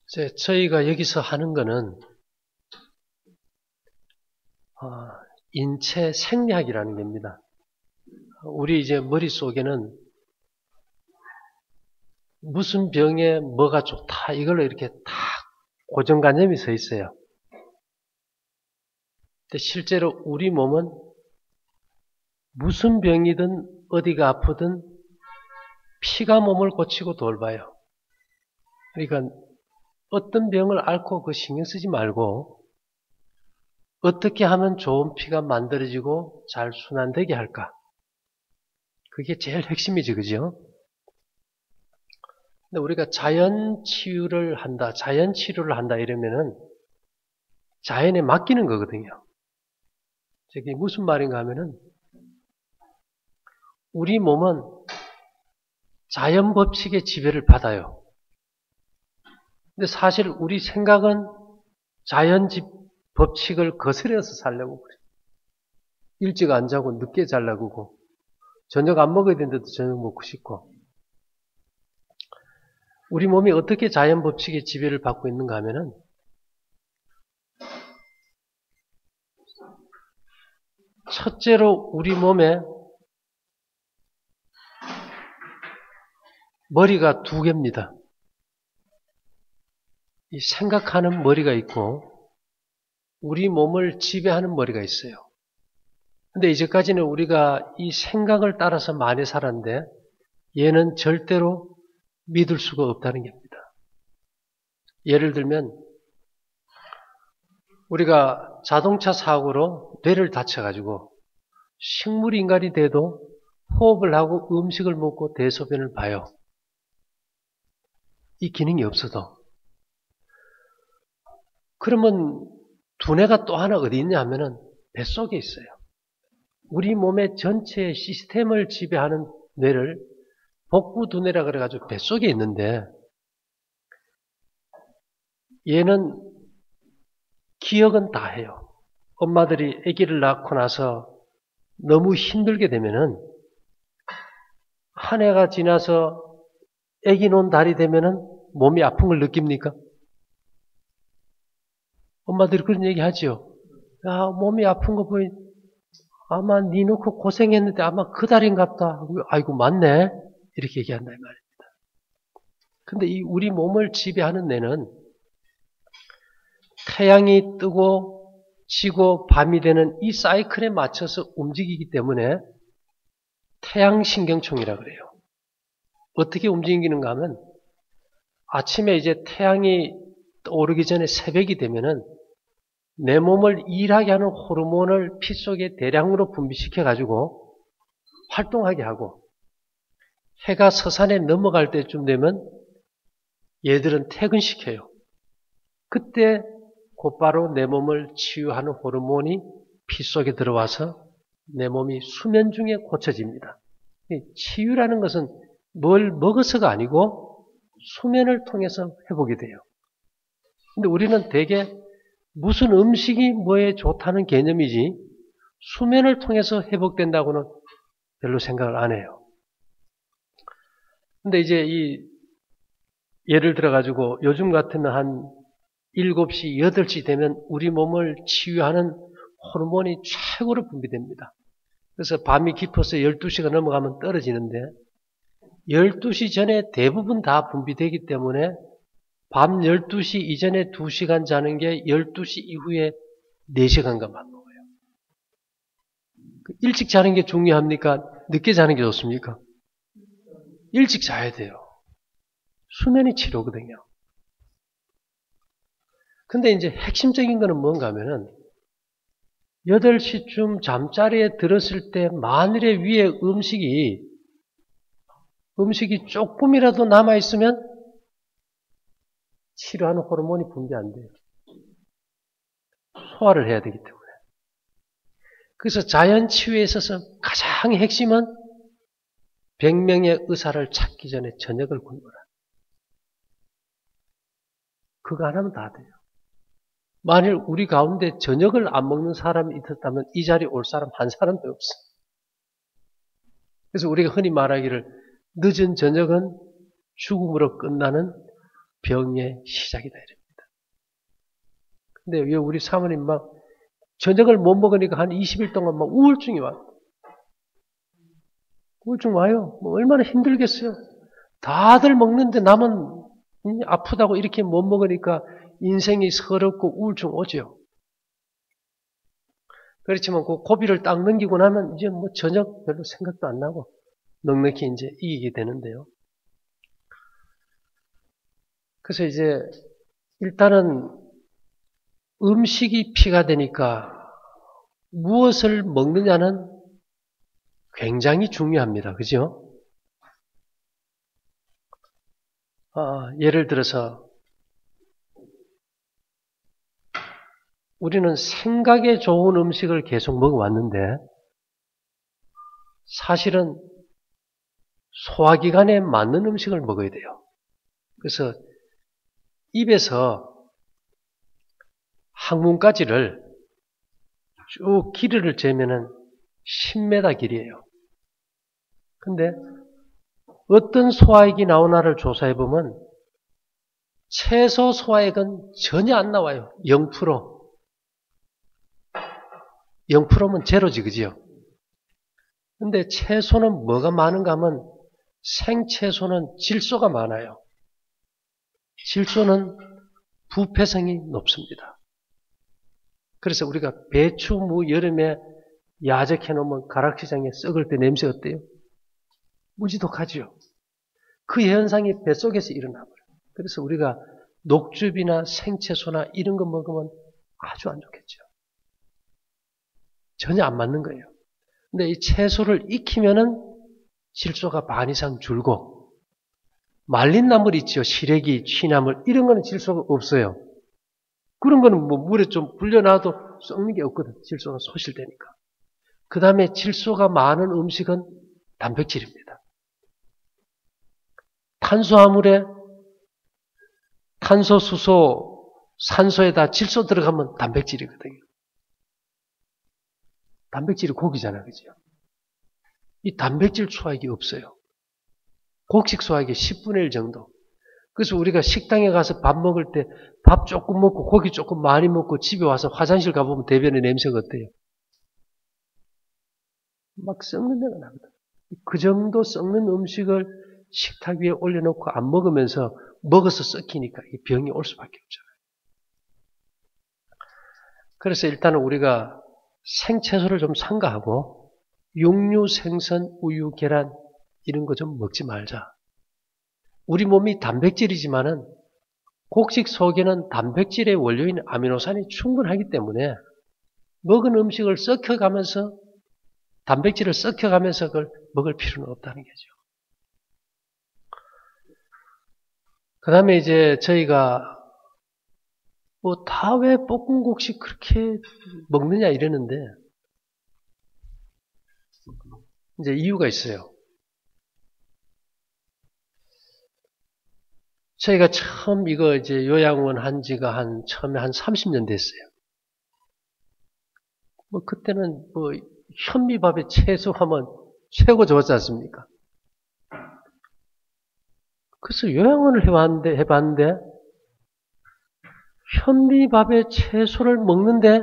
이제 저희가 여기서 하는 거는 인체 생리학이라는 겁니다. 우리 이제 머릿속에는 무슨 병에 뭐가 좋다 이걸로 이렇게 다 고정관념이 서 있어요. 근데 실제로 우리 몸은 무슨 병이든 어디가 아프든 피가 몸을 고치고 돌봐요. 그러니까 어떤 병을 앓고 그 신경 쓰지 말고 어떻게 하면 좋은 피가 만들어지고 잘 순환되게 할까? 그게 제일 핵심이지, 그죠? 근데 우리가 자연 치유를 한다, 자연 치료를 한다 이러면은 자연에 맡기는 거거든요. 저게 무슨 말인가 하면은 우리 몸은 자연 법칙의 지배를 받아요. 근데 사실 우리 생각은 자연 법칙을 거스려서 살려고 그래. 일찍 안 자고 늦게 자려고 그러고 저녁 안 먹어야 되는데도 저녁 먹고 싶고 우리 몸이 어떻게 자연 법칙의 지배를 받고 있는가 하면은 첫째로 우리 몸에 머리가 두 개입니다. 이 생각하는 머리가 있고 우리 몸을 지배하는 머리가 있어요. 근데 이제까지는 우리가 이 생각을 따라서 많이 살았는데 얘는 절대로 믿을 수가 없다는 겁니다. 예를 들면 우리가 자동차 사고로 뇌를 다쳐가지고 식물인간이 돼도 호흡을 하고 음식을 먹고 대소변을 봐요. 이 기능이 없어도. 그러면 두뇌가 또 하나 어디 있냐 하면은 뱃속에 있어요. 우리 몸의 전체 시스템을 지배하는 뇌를 복부 두뇌라 그래가지고 뱃속에 있는데 얘는 기억은 다 해요. 엄마들이 아기를 낳고 나서 너무 힘들게 되면은 한 해가 지나서 아기 놓은 달이 되면은 몸이 아픈 걸 느낍니까? 엄마들이 그런 얘기 하지요. 야, 몸이 아픈 거 보니 아마 니 놓고 고생했는데 아마 그 달인갑다. 아이고 맞네. 이렇게 얘기한다 이 말입니다. 근데 이 우리 몸을 지배하는 뇌는 태양이 뜨고 지고 밤이 되는 이 사이클에 맞춰서 움직이기 때문에 태양신경총이라 그래요. 어떻게 움직이는가 하면 아침에 이제 태양이 오르기 전에 새벽이 되면은 내 몸을 일하게 하는 호르몬을 피 속에 대량으로 분비시켜가지고 활동하게 하고 해가 서산에 넘어갈 때쯤 되면 얘들은 퇴근시켜요. 그때 곧바로 내 몸을 치유하는 호르몬이 피 속에 들어와서 내 몸이 수면 중에 고쳐집니다. 치유라는 것은 뭘 먹어서가 아니고 수면을 통해서 회복이 돼요. 근데 우리는 대개 무슨 음식이 뭐에 좋다는 개념이지 수면을 통해서 회복된다고는 별로 생각을 안 해요. 근데 이제 예를 들어가지고 요즘 같으면 한 7시, 8시 되면 우리 몸을 치유하는 호르몬이 최고로 분비됩니다. 그래서 밤이 깊어서 12시가 넘어가면 떨어지는데 12시 전에 대부분 다 분비되기 때문에 밤 12시 이전에 2시간 자는 게 12시 이후에 4시간간 맞는 거예요. 일찍 자는 게 중요합니까? 늦게 자는 게 좋습니까? 일찍 자야 돼요. 수면이 치료거든요. 근데 이제 핵심적인 거는 뭔가 하면은 8시쯤 잠자리에 들었을 때 만일에 위에 음식이 조금이라도 남아있으면 치료하는 호르몬이 분비 안 돼요. 소화를 해야 되기 때문에. 그래서 자연치유에 있어서 가장 핵심은 100명의 의사를 찾기 전에 저녁을 굶어라. 그거 안 하면 다 돼요. 만일 우리 가운데 저녁을 안 먹는 사람이 있었다면 이 자리에 올 사람 한 사람도 없어. 그래서 우리가 흔히 말하기를 늦은 저녁은 죽음으로 끝나는 병의 시작이다 이럽니다. 근데 왜 우리 사모님 막 저녁을 못 먹으니까 한 20일 동안 막 우울증이 와요. 우울증 와요. 뭐 얼마나 힘들겠어요. 다들 먹는데 남은 아프다고 이렇게 못 먹으니까 인생이 서럽고 우울증 오죠. 그렇지만 그 고비를 딱 넘기고 나면 이제 뭐 저녁 별로 생각도 안 나고 넉넉히 이제 이기게 되는데요. 그래서 이제 일단은 음식이 피가 되니까 무엇을 먹느냐는 굉장히 중요합니다. 그죠? 예를 들어서 우리는 생각에 좋은 음식을 계속 먹어왔는데 사실은 소화기관에 맞는 음식을 먹어야 돼요. 그래서 입에서 항문까지를 쭉 길이를 재면은 10m 길이에요. 근데 어떤 소화액이 나오나를 조사해보면 채소 소화액은 전혀 안 나와요. 0%. 0%면 제로지, 그지요? 근데 채소는 뭐가 많은가 하면 생채소는 질소가 많아요. 질소는 부패성이 높습니다. 그래서 우리가 배추, 무 여름에 야적해놓으면 가락시장에 썩을 때 냄새 어때요? 무지독하지요. 그 현상이 뱃속에서 일어나버려요. 그래서 우리가 녹즙이나 생채소나 이런 거 먹으면 아주 안 좋겠죠. 전혀 안 맞는 거예요. 근데 이 채소를 익히면은 질소가 반 이상 줄고, 말린 나물 있죠. 시래기, 취나물 이런 거는 질소가 없어요. 그런 거는 뭐 물에 좀 불려놔도 썩는 게 없거든. 질소가 소실되니까. 그 다음에 질소가 많은 음식은 단백질입니다. 탄수화물에 탄소, 수소, 산소에다 질소 들어가면 단백질이거든요. 단백질이 고기잖아, 그죠? 이 단백질 소화액이 없어요. 곡식 소화액이 10분의 1 정도. 그래서 우리가 식당에 가서 밥 먹을 때 밥 조금 먹고 고기 조금 많이 먹고 집에 와서 화장실 가보면 대변의 냄새가 어때요? 막 썩는 데가 나거든. 그 정도 썩는 음식을 식탁 위에 올려놓고 안 먹으면서 먹어서 썩히니까 이 병이 올 수밖에 없잖아요. 그래서 일단은 우리가 생채소를 좀 삼가하고 육류, 생선, 우유, 계란 이런 거 좀 먹지 말자. 우리 몸이 단백질이지만은 곡식 속에는 단백질의 원료인 아미노산이 충분하기 때문에 먹은 음식을 썩혀가면서 단백질을 썩혀가면서 그걸 먹을 필요는 없다는 거죠. 그 다음에 이제 저희가 뭐 다 왜 볶은 곡식 그렇게 먹느냐 이러는데 이제 이유가 있어요. 저희가 처음 이거 이제 요양원 한 지가 처음에 한 30년 됐어요. 뭐 그때는 뭐 현미밥에 채소하면 최고 좋았지 않습니까? 그래서 요양원을 해봤는데 현미밥에 채소를 먹는데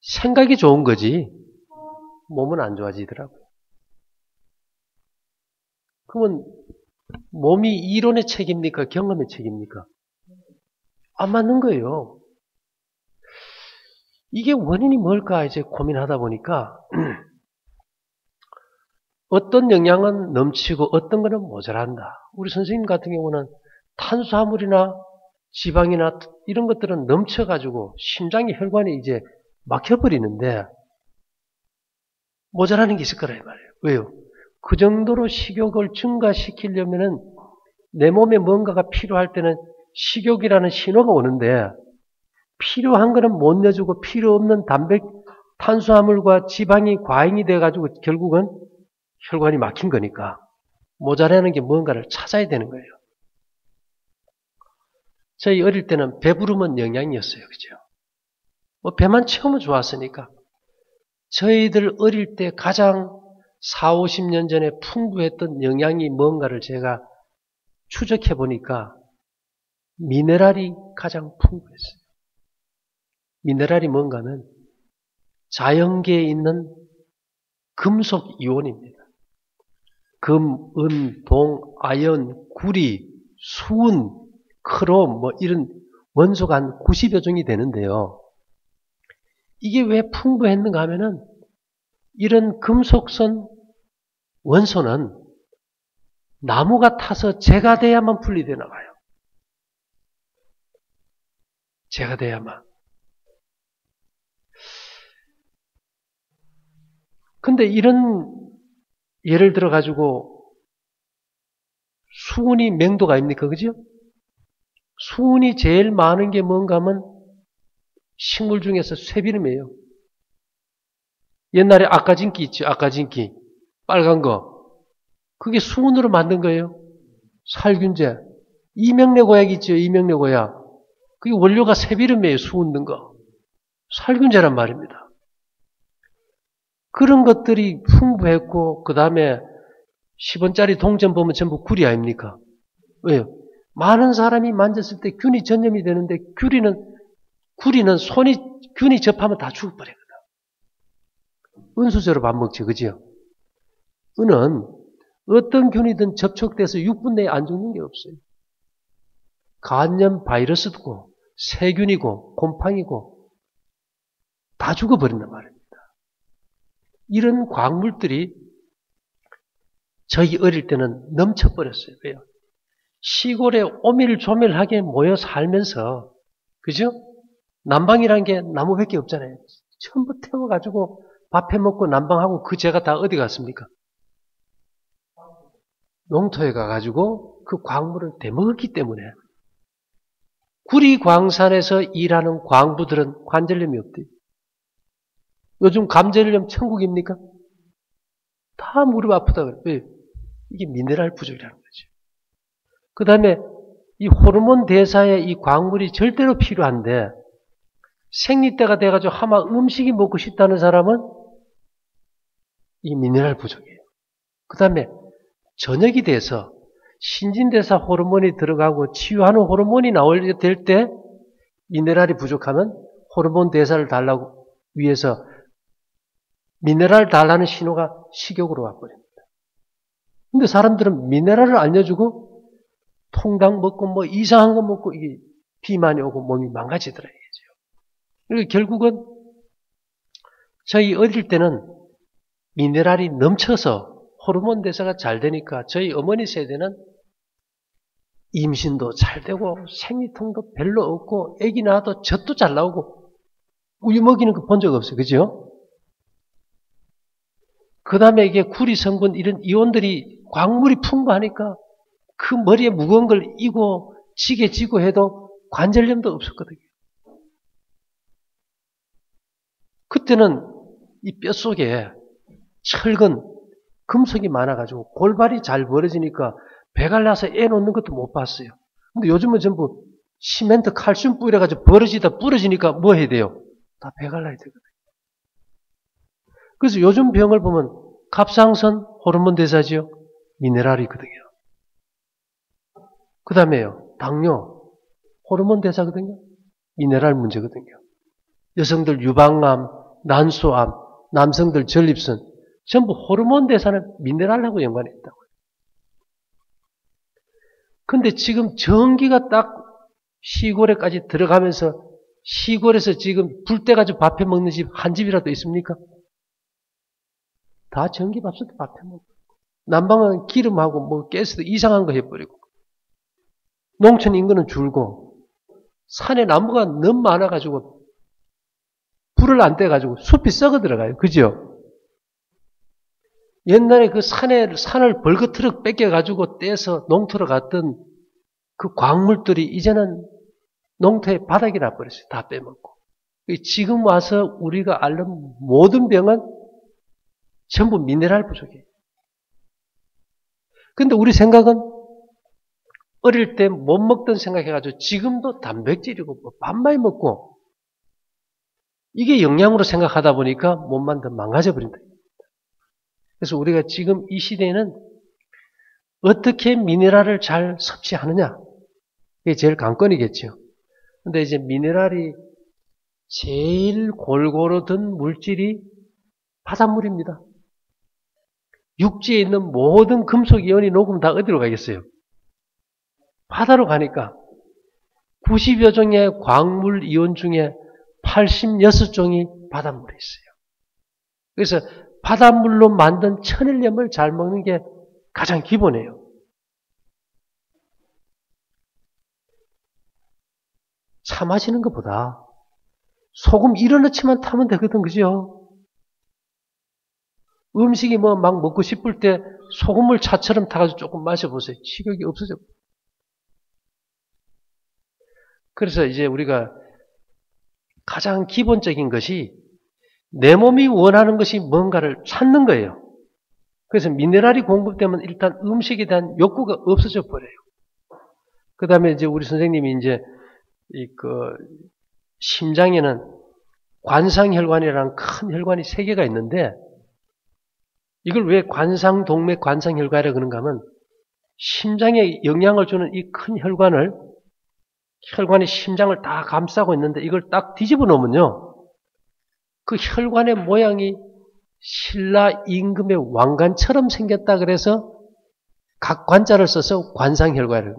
생각이 좋은 거지 몸은 안 좋아지더라고요. 그러면 몸이 이론의 책입니까? 경험의 책입니까? 안 맞는 거예요. 이게 원인이 뭘까 이제 고민하다 보니까 어떤 영양은 넘치고 어떤 거는 모자란다. 우리 선생님 같은 경우는 탄수화물이나 지방이나 이런 것들은 넘쳐가지고 심장의 혈관이 이제 막혀버리는데 모자라는 게 있을 거란 말이에요. 왜요? 그 정도로 식욕을 증가시키려면은 내 몸에 뭔가가 필요할 때는 식욕이라는 신호가 오는데 필요한 거는 못 내주고 필요 없는 탄수화물과 지방이 과잉이 돼가지고 결국은 혈관이 막힌 거니까 모자라는 게 뭔가를 찾아야 되는 거예요. 저희 어릴 때는 배부르면 영양이었어요. 그죠? 뭐 배만 채우면 좋았으니까. 저희들 어릴 때 가장 40, 50년 전에 풍부했던 영양이 뭔가를 제가 추적해 보니까 미네랄이 가장 풍부했어요. 미네랄이 뭔가 하면 자연계에 있는 금속 이온입니다. 금, 은, 동, 아연, 구리, 수은, 크롬 이런 원소가 한 90여 종이 되는데요. 이게 왜 풍부했는가 하면은 이런 금속성 원소는 나무가 타서 재가 돼야만 분리되어 나가요. 재가 돼야만. 근데 이런 예를 들어 가지고 수은이 맹도가 아닙니까? 그죠? 수은이 제일 많은 게 뭔가 하면 식물 중에서 쇠비름이에요. 옛날에 아까진기 있죠? 아까진기. 빨간 거. 그게 수은으로 만든 거예요. 살균제. 이명래고약 있죠? 이명래고약. 그게 원료가 쇠비름이에요. 수은 넣은 거. 살균제란 말입니다. 그런 것들이 풍부했고 그 다음에 10원짜리 동전 보면 전부 구리 아닙니까? 왜요? 많은 사람이 만졌을 때 균이 전염이 되는데 구리는 균이 접하면 다 죽어버리거든. 은수저로 밥 먹지, 그지요? 은은 어떤 균이든 접촉돼서 6분 내에 안 죽는 게 없어요. 간염 바이러스고 세균이고 곰팡이고 다 죽어버린단 말입니다. 이런 광물들이 저희 어릴 때는 넘쳐버렸어요. 왜요? 시골에 오밀조밀하게 모여 살면서, 그죠? 난방이라는 게 나무밖에 없잖아요. 전부 태워가지고 밥 해먹고 난방하고 그 재가 다 어디 갔습니까? 농토에 가가지고 그 광물을 대먹었기 때문에 구리광산에서 일하는 광부들은 관절염이 없대요. 요즘 관절염 천국입니까? 다 무릎 아프다 그래요. 왜? 이게 미네랄 부족이라는 거죠. 그 다음에 이 호르몬 대사에 이 광물이 절대로 필요한데 생리때가 돼가지고 아마 음식이 먹고 싶다는 사람은 이 미네랄 부족이에요. 그 다음에 저녁이 돼서 신진대사 호르몬이 들어가고 치유하는 호르몬이 나올 때 미네랄이 부족하면 호르몬 대사를 달라고 위해서 미네랄 달라는 신호가 식욕으로 와버립니다. 근데 사람들은 미네랄을 알려주고 통당 먹고 이상한 거 먹고 이게 비만이 오고 몸이 망가지더라 이거죠. 그러니까 결국은 저희 어릴 때는 미네랄이 넘쳐서 호르몬 대사가 잘 되니까 저희 어머니 세대는 임신도 잘 되고 생리통도 별로 없고 아기 낳아도 젖도 잘 나오고 우유 먹이는 거 본 적 없어요. 그죠? 그 다음에 이게 구리 성분 이런 이온들이 광물이 풍부하니까 그 머리에 무거운 걸 이고 지게 지고 해도 관절염도 없었거든요. 그때는 이 뼛속에 철근, 금속이 많아가지고 골발이 잘 벌어지니까 배가 나서 애 놓는 것도 못 봤어요. 근데 요즘은 전부 시멘트 칼슘 뿌려가지고 벌어지다 부러지니까 뭐 해야 돼요? 다 배가 나야 되거든요. 그래서 요즘 병을 보면 갑상선 호르몬 대사지요. 미네랄이거든요. 그 다음에요. 당뇨 호르몬 대사거든요. 미네랄 문제거든요. 여성들 유방암, 난소암, 남성들 전립선 전부 호르몬 대사는 미네랄하고 연관이 있다고요. 근데 지금 전기가 딱 시골에까지 들어가면서 시골에서 지금 불 때 가지고 밥해 먹는 집 한 집이라도 있습니까? 다 전기밥솥에 밥해 먹고 난방은 기름하고 가스도 이상한 거 해버리고 농촌 인구는 줄고 산에 나무가 너무 많아가지고 불을 안 떼가지고 숲이 썩어 들어가요. 그죠? 옛날에 그 산을 벌거트럭 뺏겨가지고 떼서 농토로 갔던 그 광물들이 이제는 농토의 바닥에 나버렸어요. 다 빼먹고. 지금 와서 우리가 앓는 모든 병은 전부 미네랄 부족이에요. 근데 우리 생각은 어릴 때 못 먹던 생각해가지고 지금도 단백질이고 밥 많이 먹고 이게 영양으로 생각하다 보니까 몸만 더 망가져 버린다. 그래서 우리가 지금 이 시대에는 어떻게 미네랄을 잘 섭취하느냐? 이게 제일 관건이겠죠. 근데 이제 미네랄이 제일 골고루 든 물질이 바닷물입니다. 육지에 있는 모든 금속 이온이 녹으면 다 어디로 가겠어요? 바다로 가니까 90여 종의 광물 이온 중에 86종이 바닷물에 있어요. 그래서 바닷물로 만든 천일염을 잘 먹는 게 가장 기본이에요. 차 마시는 것보다 소금 1원어치만 타면 되거든, 그죠? 음식이 뭐 막 먹고 싶을 때 소금물 차처럼 타가지고 조금 마셔보세요. 식욕이 없어져. 그래서 이제 우리가 가장 기본적인 것이 내 몸이 원하는 것이 뭔가를 찾는 거예요. 그래서 미네랄이 공급되면 일단 음식에 대한 욕구가 없어져 버려요. 그 다음에 이제 우리 선생님이 이제 심장에는 관상혈관이라는 큰 혈관이 3개가 있는데 이걸 왜 관상동맥 관상혈관이라고 그런가 하면 심장에 영향을 주는 이 큰 혈관이 심장을 다 감싸고 있는데 이걸 딱 뒤집어 놓으면요. 그 혈관의 모양이 신라 임금의 왕관처럼 생겼다 그래서 각 관자를 써서 관상혈관을.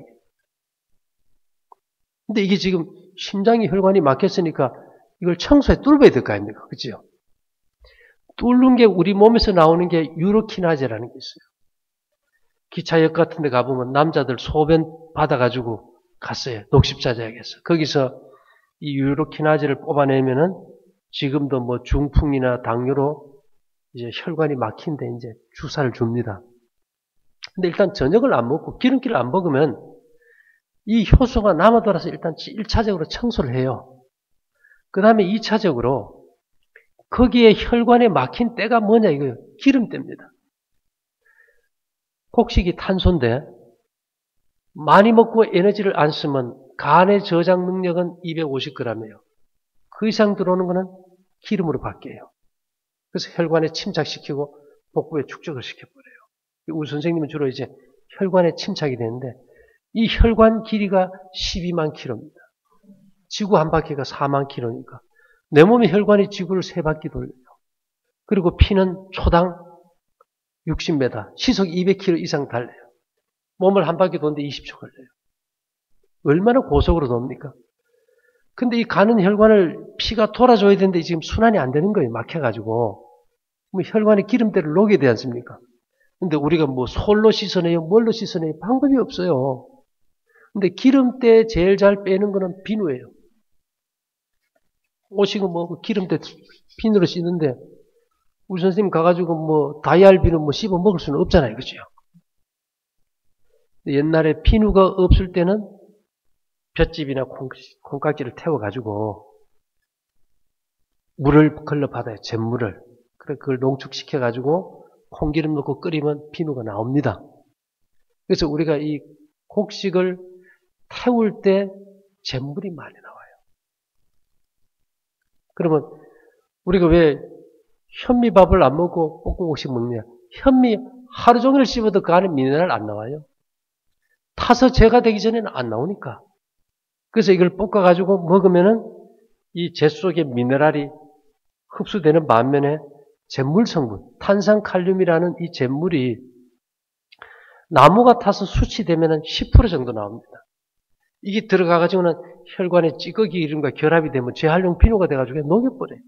근데 이게 지금 심장의 혈관이 막혔으니까 이걸 청소해 뚫어야 될 거 아닙니까? 그죠? 뚫는 게 우리 몸에서 나오는 게 유로키나제라는 게 있어요. 기차역 같은 데 가보면 남자들 소변 받아가지고 갔어요. 녹십자작에서. 거기서 이 유로키나제를 뽑아내면은 지금도 뭐 중풍이나 당뇨로 이제 혈관이 막힌데 이제 주사를 줍니다. 근데 일단 저녁을 안 먹고 기름기를 안 먹으면 이 효소가 남아돌아서 일단 1차적으로 청소를 해요. 그 다음에 2차적으로 거기에 혈관에 막힌 때가 뭐냐 이거예요. 기름때입니다. 곡식이 탄소인데 많이 먹고 에너지를 안 쓰면 간의 저장 능력은 250g이에요. 그 이상 들어오는 것은 기름으로 바뀌어요. 그래서 혈관에 침착시키고 복부에 축적을 시켜버려요. 우리 선생님은 주로 이제 혈관에 침착이 되는데 이 혈관 길이가 12만 킬로입니다. 지구 한 바퀴가 4만 킬로니까 내 몸의 혈관이 지구를 3바퀴 돌려요. 그리고 피는 초당 60m, 시속 200km 이상 달려요. 몸을 한 바퀴 도는데 20초 걸려요. 얼마나 고속으로 돕니까? 근데 이 가는 혈관을 피가 돌아줘야 되는데 지금 순환이 안 되는 거예요. 막혀가지고. 뭐 혈관에 기름때를 녹여야 되지 않습니까? 근데 우리가 뭐 솔로 씻어내요, 뭘로 씻어내요? 방법이 없어요. 근데 기름때 제일 잘 빼는 거는 비누예요. 오시고 뭐 기름때 비누로 씻는데 우리 선생님 가가지고 뭐 다이알 비누 뭐 씹어 먹을 수는 없잖아요. 그죠? 옛날에 비누가 없을 때는 볏짚이나 콩깍지를 태워가지고 물을 걸러 받아요. 잿물을. 그래 그걸 농축시켜가지고 콩기름 넣고 끓이면 비누가 나옵니다. 그래서 우리가 이 곡식을 태울 때 잿물이 많이 나와요. 그러면 우리가 왜 현미밥을 안 먹고 볶음국식 먹느냐? 현미 하루 종일 씹어도 그 안에 미네랄 안 나와요. 타서 재가 되기 전에는 안 나오니까. 그래서 이걸 볶아가지고 먹으면은 이 재 속의 미네랄이 흡수되는 반면에 잿물 성분, 탄산칼륨이라는 이 잿물이 나무가 타서 수치되면은 10% 정도 나옵니다. 이게 들어가가지고는 혈관에 찌꺼기 이름과 결합이 되면 재활용 비누가 돼가지고 녹여버려요.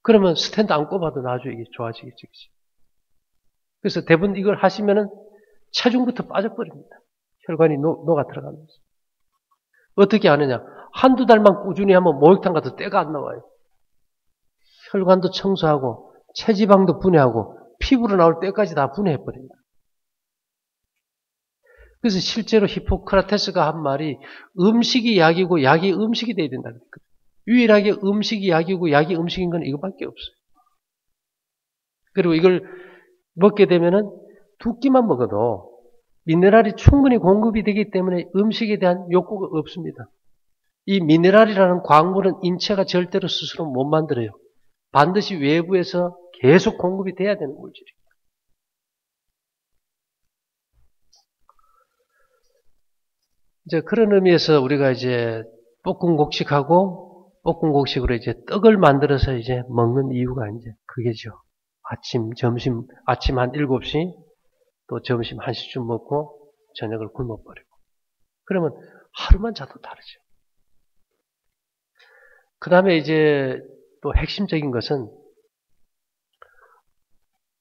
그러면 스탠드 안 꼽아도 나중에 이게 좋아지겠지. 그래서 대부분 이걸 하시면은 체중부터 빠져버립니다. 혈관이 녹아 들어가면서. 어떻게 하느냐? 한두 달만 꾸준히 하면 목욕탕 가도 때가 안 나와요. 혈관도 청소하고 체지방도 분해하고 피부로 나올 때까지 다 분해해버립니다. 그래서 실제로 히포크라테스가 한 말이 음식이 약이고 약이 음식이 돼야 된다 그랬거든요. 유일하게 음식이 약이고 약이 음식인 건 이거밖에 없어요. 그리고 이걸 먹게 되면은 두 끼만 먹어도 미네랄이 충분히 공급이 되기 때문에 음식에 대한 욕구가 없습니다. 이 미네랄이라는 광물은 인체가 절대로 스스로 못 만들어요. 반드시 외부에서 계속 공급이 돼야 되는 물질입니다. 이제 그런 의미에서 우리가 이제 볶음곡식하고 볶음곡식으로 이제 떡을 만들어서 이제 먹는 이유가 이제 그게죠. 아침 한 7시, 또 점심 1시쯤 먹고 저녁을 굶어버리고. 그러면 하루만 자도 다르죠. 그 다음에 이제 또 핵심적인 것은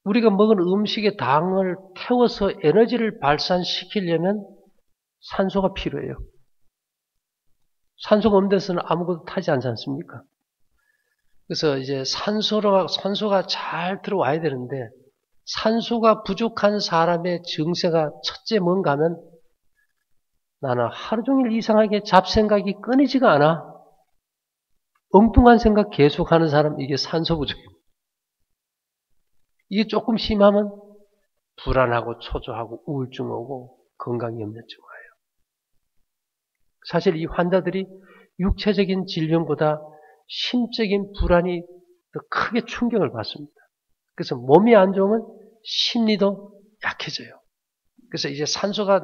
우리가 먹은 음식의 당을 태워서 에너지를 발산시키려면 산소가 필요해요. 산소가 없는 데서는 아무것도 타지 않지 않습니까? 그래서 이제 산소가 잘 들어와야 되는데 산소가 부족한 사람의 증세가 첫째 뭔가 하면 나는 하루 종일 이상하게 잡생각이 끊이지가 않아. 엉뚱한 생각 계속하는 사람 이게 산소 부족입니다. 이게 조금 심하면 불안하고 초조하고 우울증 오고 건강염려증 와요. 사실 이 환자들이 육체적인 질병보다 심적인 불안이 더 크게 충격을 받습니다. 그래서 몸이 안 좋으면 심리도 약해져요. 그래서 이제 산소가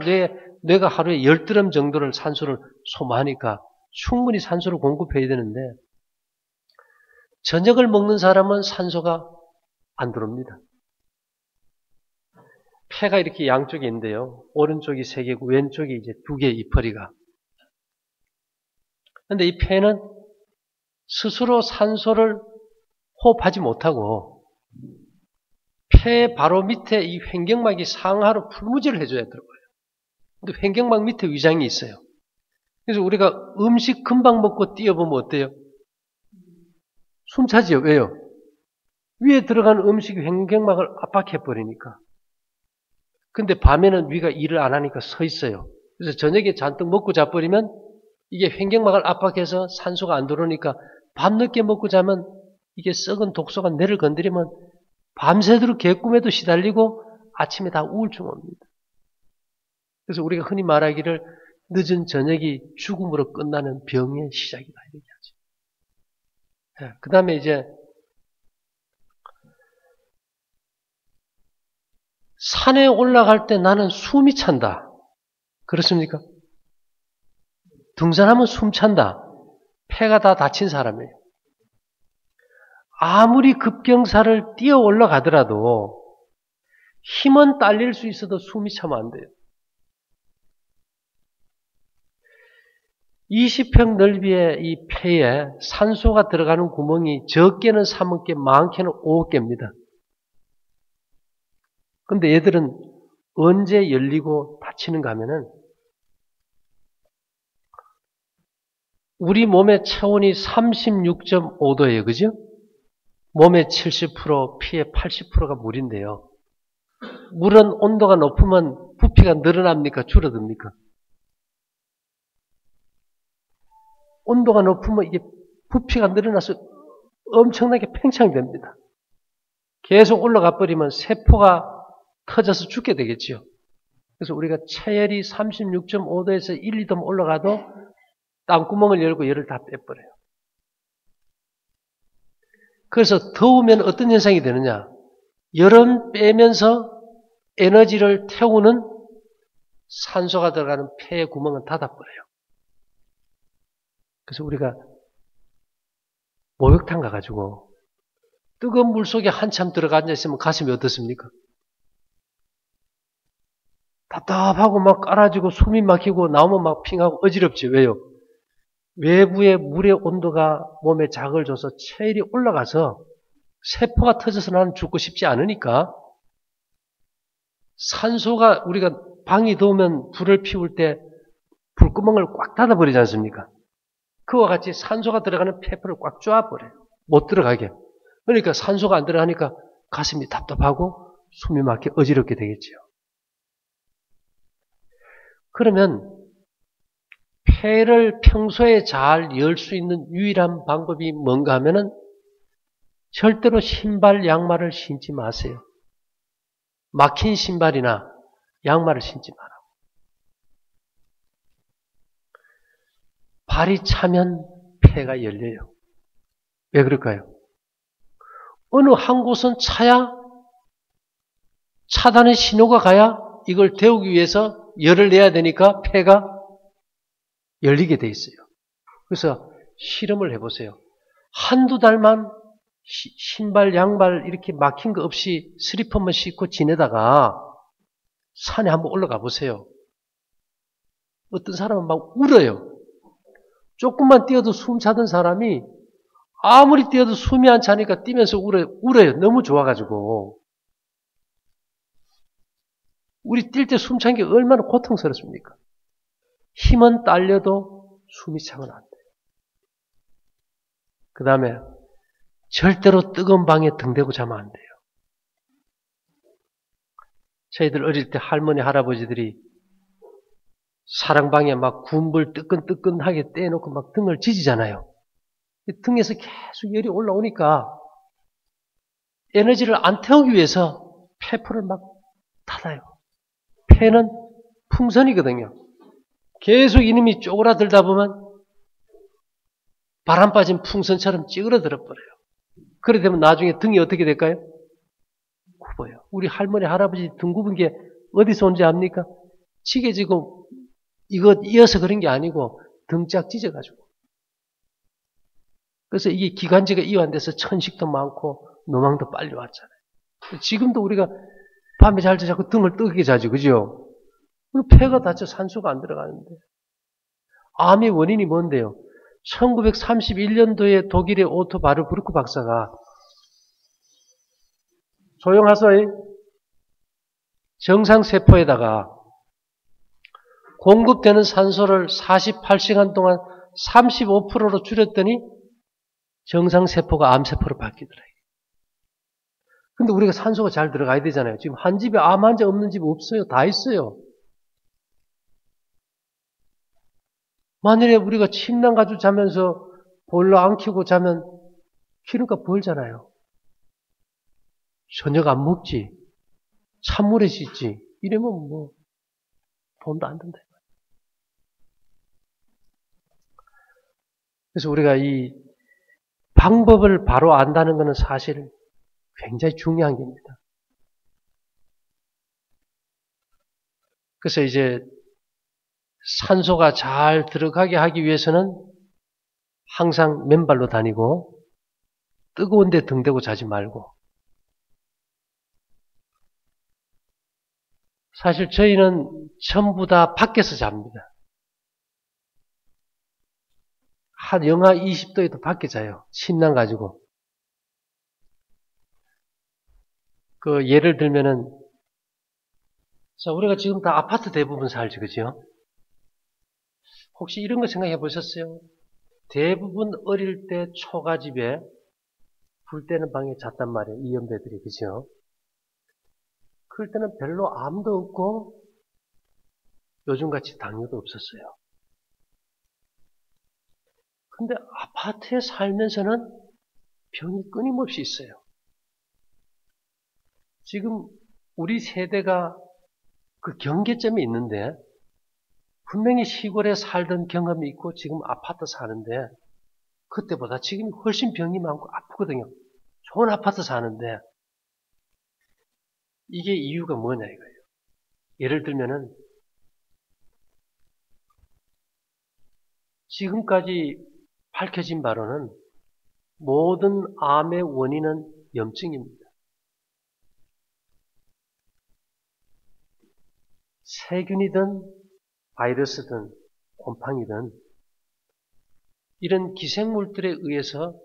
뇌가 하루에 10드럼 정도를 산소를 소모하니까 충분히 산소를 공급해야 되는데 저녁을 먹는 사람은 산소가 안 들어옵니다. 폐가 이렇게 양쪽에 있는데요. 오른쪽이 3개고 왼쪽이 이제 2개 이파리가. 그런데 이 폐는 스스로 산소를 호흡하지 못하고 폐 바로 밑에 이 횡격막이 상하로 풀무지를 해줘야 들어가요. 근데 횡격막 밑에 위장이 있어요. 그래서 우리가 음식 금방 먹고 뛰어보면 어때요? 숨차지요. 왜요? 위에 들어간 음식이 횡격막을 압박해버리니까. 근데 밤에는 위가 일을 안 하니까 서 있어요. 그래서 저녁에 잔뜩 먹고 자버리면 이게 횡격막을 압박해서 산소가 안 들어오니까 밤늦게 먹고 자면 이게 썩은 독소가 뇌를 건드리면 밤새도록 개꿈에도 시달리고 아침에 다 우울증 옵니다. 그래서 우리가 흔히 말하기를 늦은 저녁이 죽음으로 끝나는 병의 시작이다 이렇게 하죠. 그 다음에 이제 산에 올라갈 때 나는 숨이 찬다. 그렇습니까? 등산하면 숨 찬다. 폐가 다 다친 사람이에요. 아무리 급경사를 뛰어 올라가더라도 힘은 딸릴 수 있어도 숨이 차면 안 돼요. 20평 넓이의 이 폐에 산소가 들어가는 구멍이 적게는 3개, 많게는 5개입니다. 근데 얘들은 언제 열리고 닫히는가 하면은 우리 몸의 체온이 36.5도예요. 그죠? 몸의 70%, 피의 80%가 물인데요. 물은 온도가 높으면 부피가 늘어납니까? 줄어듭니까? 온도가 높으면 이게 부피가 늘어나서 엄청나게 팽창됩니다. 계속 올라가 버리면 세포가 터져서 죽게 되겠죠. 그래서 우리가 체열이 36.5도에서 1, 2도 올라가도 땅구멍을 열고 열을 다 빼버려요. 그래서 더우면 어떤 현상이 되느냐? 열은 빼면서 에너지를 태우는 산소가 들어가는 폐의 구멍은 닫아버려요. 그래서 우리가 목욕탕 가가지고 뜨거운 물 속에 한참 들어가 앉아있으면 가슴이 어떻습니까? 답답하고 막 깔아지고 숨이 막히고 나오면 막 핑하고 어지럽지. 왜요? 외부의 물의 온도가 몸에 자극을 줘서 체열이 올라가서 세포가 터져서 나는 죽고 싶지 않으니까 산소가 우리가 방이 더우면 불을 피울 때 불구멍을 꽉 닫아버리지 않습니까? 그와 같이 산소가 들어가는 폐포를 꽉 쪼아버려요. 못 들어가게. 그러니까 산소가 안 들어가니까 가슴이 답답하고 숨이 막혀 어지럽게 되겠죠. 그러면 폐를 평소에 잘 열 수 있는 유일한 방법이 뭔가 하면은 절대로 신발, 양말을 신지 마세요. 막힌 신발이나 양말을 신지 마라. 발이 차면 폐가 열려요. 왜 그럴까요? 어느 한 곳은 차야 차단의 신호가 가야 이걸 데우기 위해서 열을 내야 되니까 폐가 열리게 돼 있어요. 그래서 실험을 해보세요. 한두 달만 신발, 양발 이렇게 막힌 거 없이 슬리퍼만 신고 지내다가 산에 한번 올라가 보세요. 어떤 사람은 막 울어요. 조금만 뛰어도 숨 차던 사람이 아무리 뛰어도 숨이 안 차니까 뛰면서 울어요. 너무 좋아가지고. 우리 뛸 때 숨 찬 게 얼마나 고통스럽습니까? 힘은 딸려도 숨이 차면 안 돼요. 그 다음에 절대로 뜨거운 방에 등대고 자면 안 돼요. 저희들 어릴 때 할머니, 할아버지들이 사랑방에 막 군불 뜨끈뜨끈하게 떼놓고 막 등을 지지잖아요. 등에서 계속 열이 올라오니까 에너지를 안 태우기 위해서 폐포를 막 닫아요. 폐는 풍선이거든요. 계속 이놈이 쪼그라들다 보면 바람 빠진 풍선처럼 찌그러들어 버려요. 그래 되면 나중에 등이 어떻게 될까요? 굽어요. 우리 할머니, 할아버지 등 굽은 게 어디서 온지 압니까? 지게 지금 이거 이어서 그런 게 아니고 등짝 찢어가지고. 그래서 이게 기관지가 이완돼서 천식도 많고 노망도 빨리 왔잖아요. 지금도 우리가 밤에 잘 때 자꾸 등을 뜨게 자죠. 그죠? 폐가 닫혀 산소가 안 들어가는데. 암의 원인이 뭔데요? 1931년도에 독일의 오토 바르부르크 박사가 조용하소이 정상세포에다가 공급되는 산소를 48시간 동안 35%로 줄였더니 정상세포가 암세포로 바뀌더래요. 근데 우리가 산소가 잘 들어가야 되잖아요. 지금 한 집에 암 환자 없는 집 없어요. 다 있어요. 만일에 우리가 침낭 가지고 자면서 보일러 안 켜고 자면 기름값 벌잖아요. 저녁 안 먹지. 찬물에 씻지. 이러면 뭐 돈도 안 든다. 그래서 우리가 이 방법을 바로 안다는 것은 사실 굉장히 중요한 겁니다. 그래서 이제 산소가 잘 들어가게 하기 위해서는 항상 맨발로 다니고 뜨거운 데 등대고 자지 말고. 사실 저희는 전부 다 밖에서 잡니다. 한 영하 20도에도 밖에 자요. 침낭 가지고. 그 예를 들면은 자, 우리가 지금 다 아파트 대부분 살지, 그죠? 혹시 이런 거 생각해 보셨어요? 대부분 어릴 때 초가집에 불 때는 방에 잤단 말이에요. 이연배들이, 그죠? 그럴 때는 별로 암도 없고 요즘같이 당뇨도 없었어요. 근데 아파트에 살면서는 병이 끊임없이 있어요. 지금 우리 세대가 그 경계점이 있는데 분명히 시골에 살던 경험이 있고 지금 아파트 사는데 그때보다 지금이 훨씬 병이 많고 아프거든요. 좋은 아파트 사는데 이게 이유가 뭐냐 이거예요. 예를 들면은 지금까지 밝혀진 바로는 모든 암의 원인은 염증입니다. 세균이든 바이러스든 곰팡이든 이런 기생물들에 의해서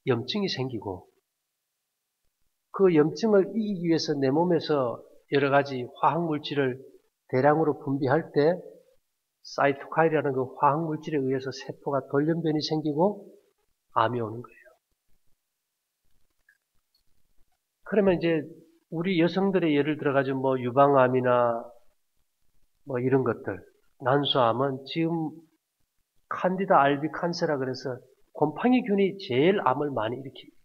염증이 생기고 그 염증을 이기기 위해서 내 몸에서 여러 가지 화학물질을 대량으로 분비할 때 사이토카인이라는 그 화학물질에 의해서 세포가 돌연변이 생기고 암이 오는 거예요. 그러면 이제 우리 여성들의 예를 들어가지고 뭐 유방암이나 뭐 이런 것들, 난소암은 지금 칸디다 알비칸세라 그래서 곰팡이균이 제일 암을 많이 일으킵니다.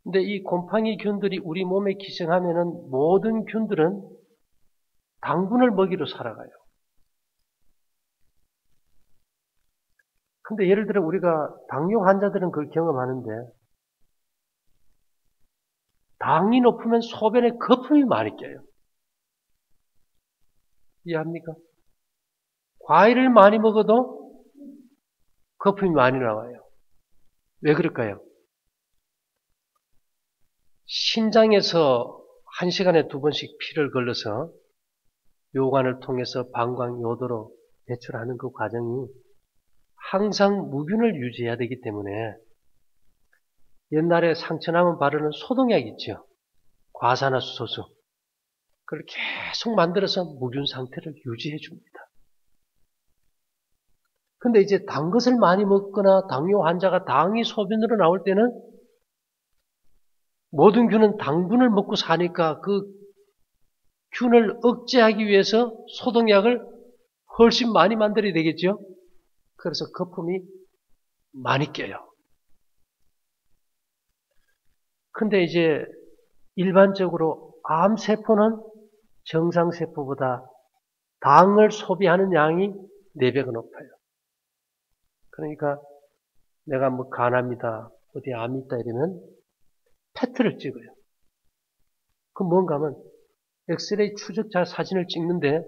근데 이 곰팡이균들이 우리 몸에 기생하면은 모든 균들은 당분을 먹이로 살아가요. 근데 예를 들어 우리가 당뇨 환자들은 그걸 경험하는데 당이 높으면 소변에 거품이 많이 껴요. 이해합니까? 과일을 많이 먹어도 거품이 많이 나와요. 왜 그럴까요? 신장에서 1시간에 2번씩 피를 걸러서 요관을 통해서 방광요도로 배출하는 그 과정이 항상 무균을 유지해야 되기 때문에 옛날에 상처나면 바르는 소독약 있죠. 과산화수소수. 그걸 계속 만들어서 무균 상태를 유지해 줍니다. 근데 이제 단 것을 많이 먹거나 당뇨 환자가 당이 소변으로 나올 때는 모든 균은 당분을 먹고 사니까 그 균을 억제하기 위해서 소독약을 훨씬 많이 만들어야 되겠죠. 그래서 거품이 많이 껴요. 근데 이제 일반적으로 암세포는 정상세포보다 당을 소비하는 양이 4배가 높아요. 그러니까 내가 뭐 간암이다, 어디 암이 있다 이러면 페트를 찍어요. 그럼 뭔가 하면 엑스레이 추적자 사진을 찍는데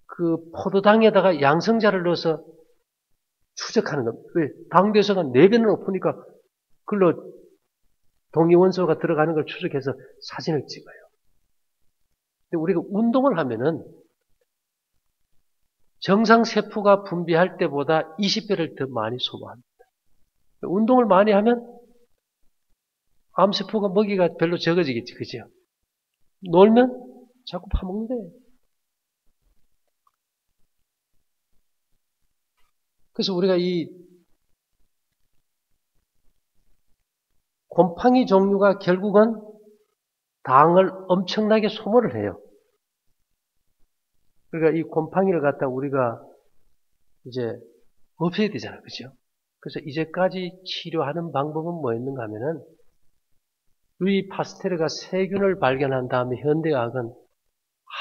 그 포도당에다가 양성자를 넣어서 추적하는 겁니다. 왜? 당대수가 4배는 높으니까 그걸로 동위원소가 들어가는 걸 추적해서 사진을 찍어요. 근데 우리가 운동을 하면은 정상세포가 분비할 때보다 20배를 더 많이 소모합니다. 운동을 많이 하면 암세포가 먹이가 별로 적어지겠지, 그죠? 놀면 자꾸 파먹는 거예요. 그래서 우리가 이 곰팡이 종류가 결국은 당을 엄청나게 소모를 해요. 그러니까 이 곰팡이를 갖다 우리가 이제 없애야 되잖아요. 그죠? 그래서 이제까지 치료하는 방법은 뭐였는가 하면은 루이 파스테르가 세균을 발견한 다음에 현대의학은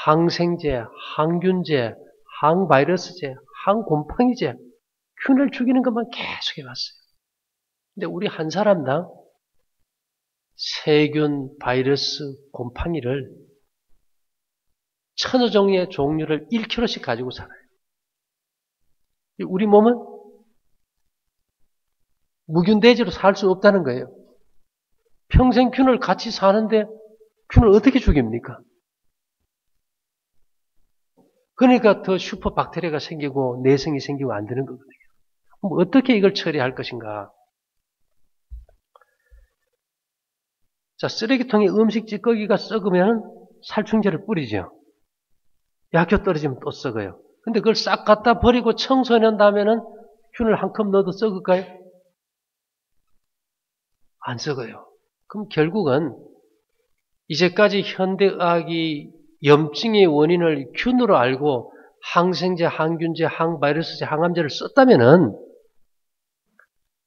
항생제, 항균제, 항바이러스제, 항곰팡이제, 균을 죽이는 것만 계속 해왔어요. 근데 우리 한 사람당 세균, 바이러스, 곰팡이를 1000여 종의 종류를 1kg씩 가지고 살아요. 우리 몸은 무균대지로 살 수 없다는 거예요. 평생 균을 같이 사는데 균을 어떻게 죽입니까? 그러니까 더 슈퍼박테리아가 생기고 내성이 생기고 안 되는 거거든요. 그럼 어떻게 이걸 처리할 것인가? 자, 쓰레기통에 음식 찌꺼기가 썩으면 살충제를 뿌리죠. 약효 떨어지면 또 썩어요. 근데 그걸 싹 갖다 버리고 청소해낸 다음에는 균을 한 컵 넣어도 썩을까요? 안 썩어요. 그럼 결국은 이제까지 현대의학이 염증의 원인을 균으로 알고 항생제, 항균제, 항바이러스제, 항암제를 썼다면은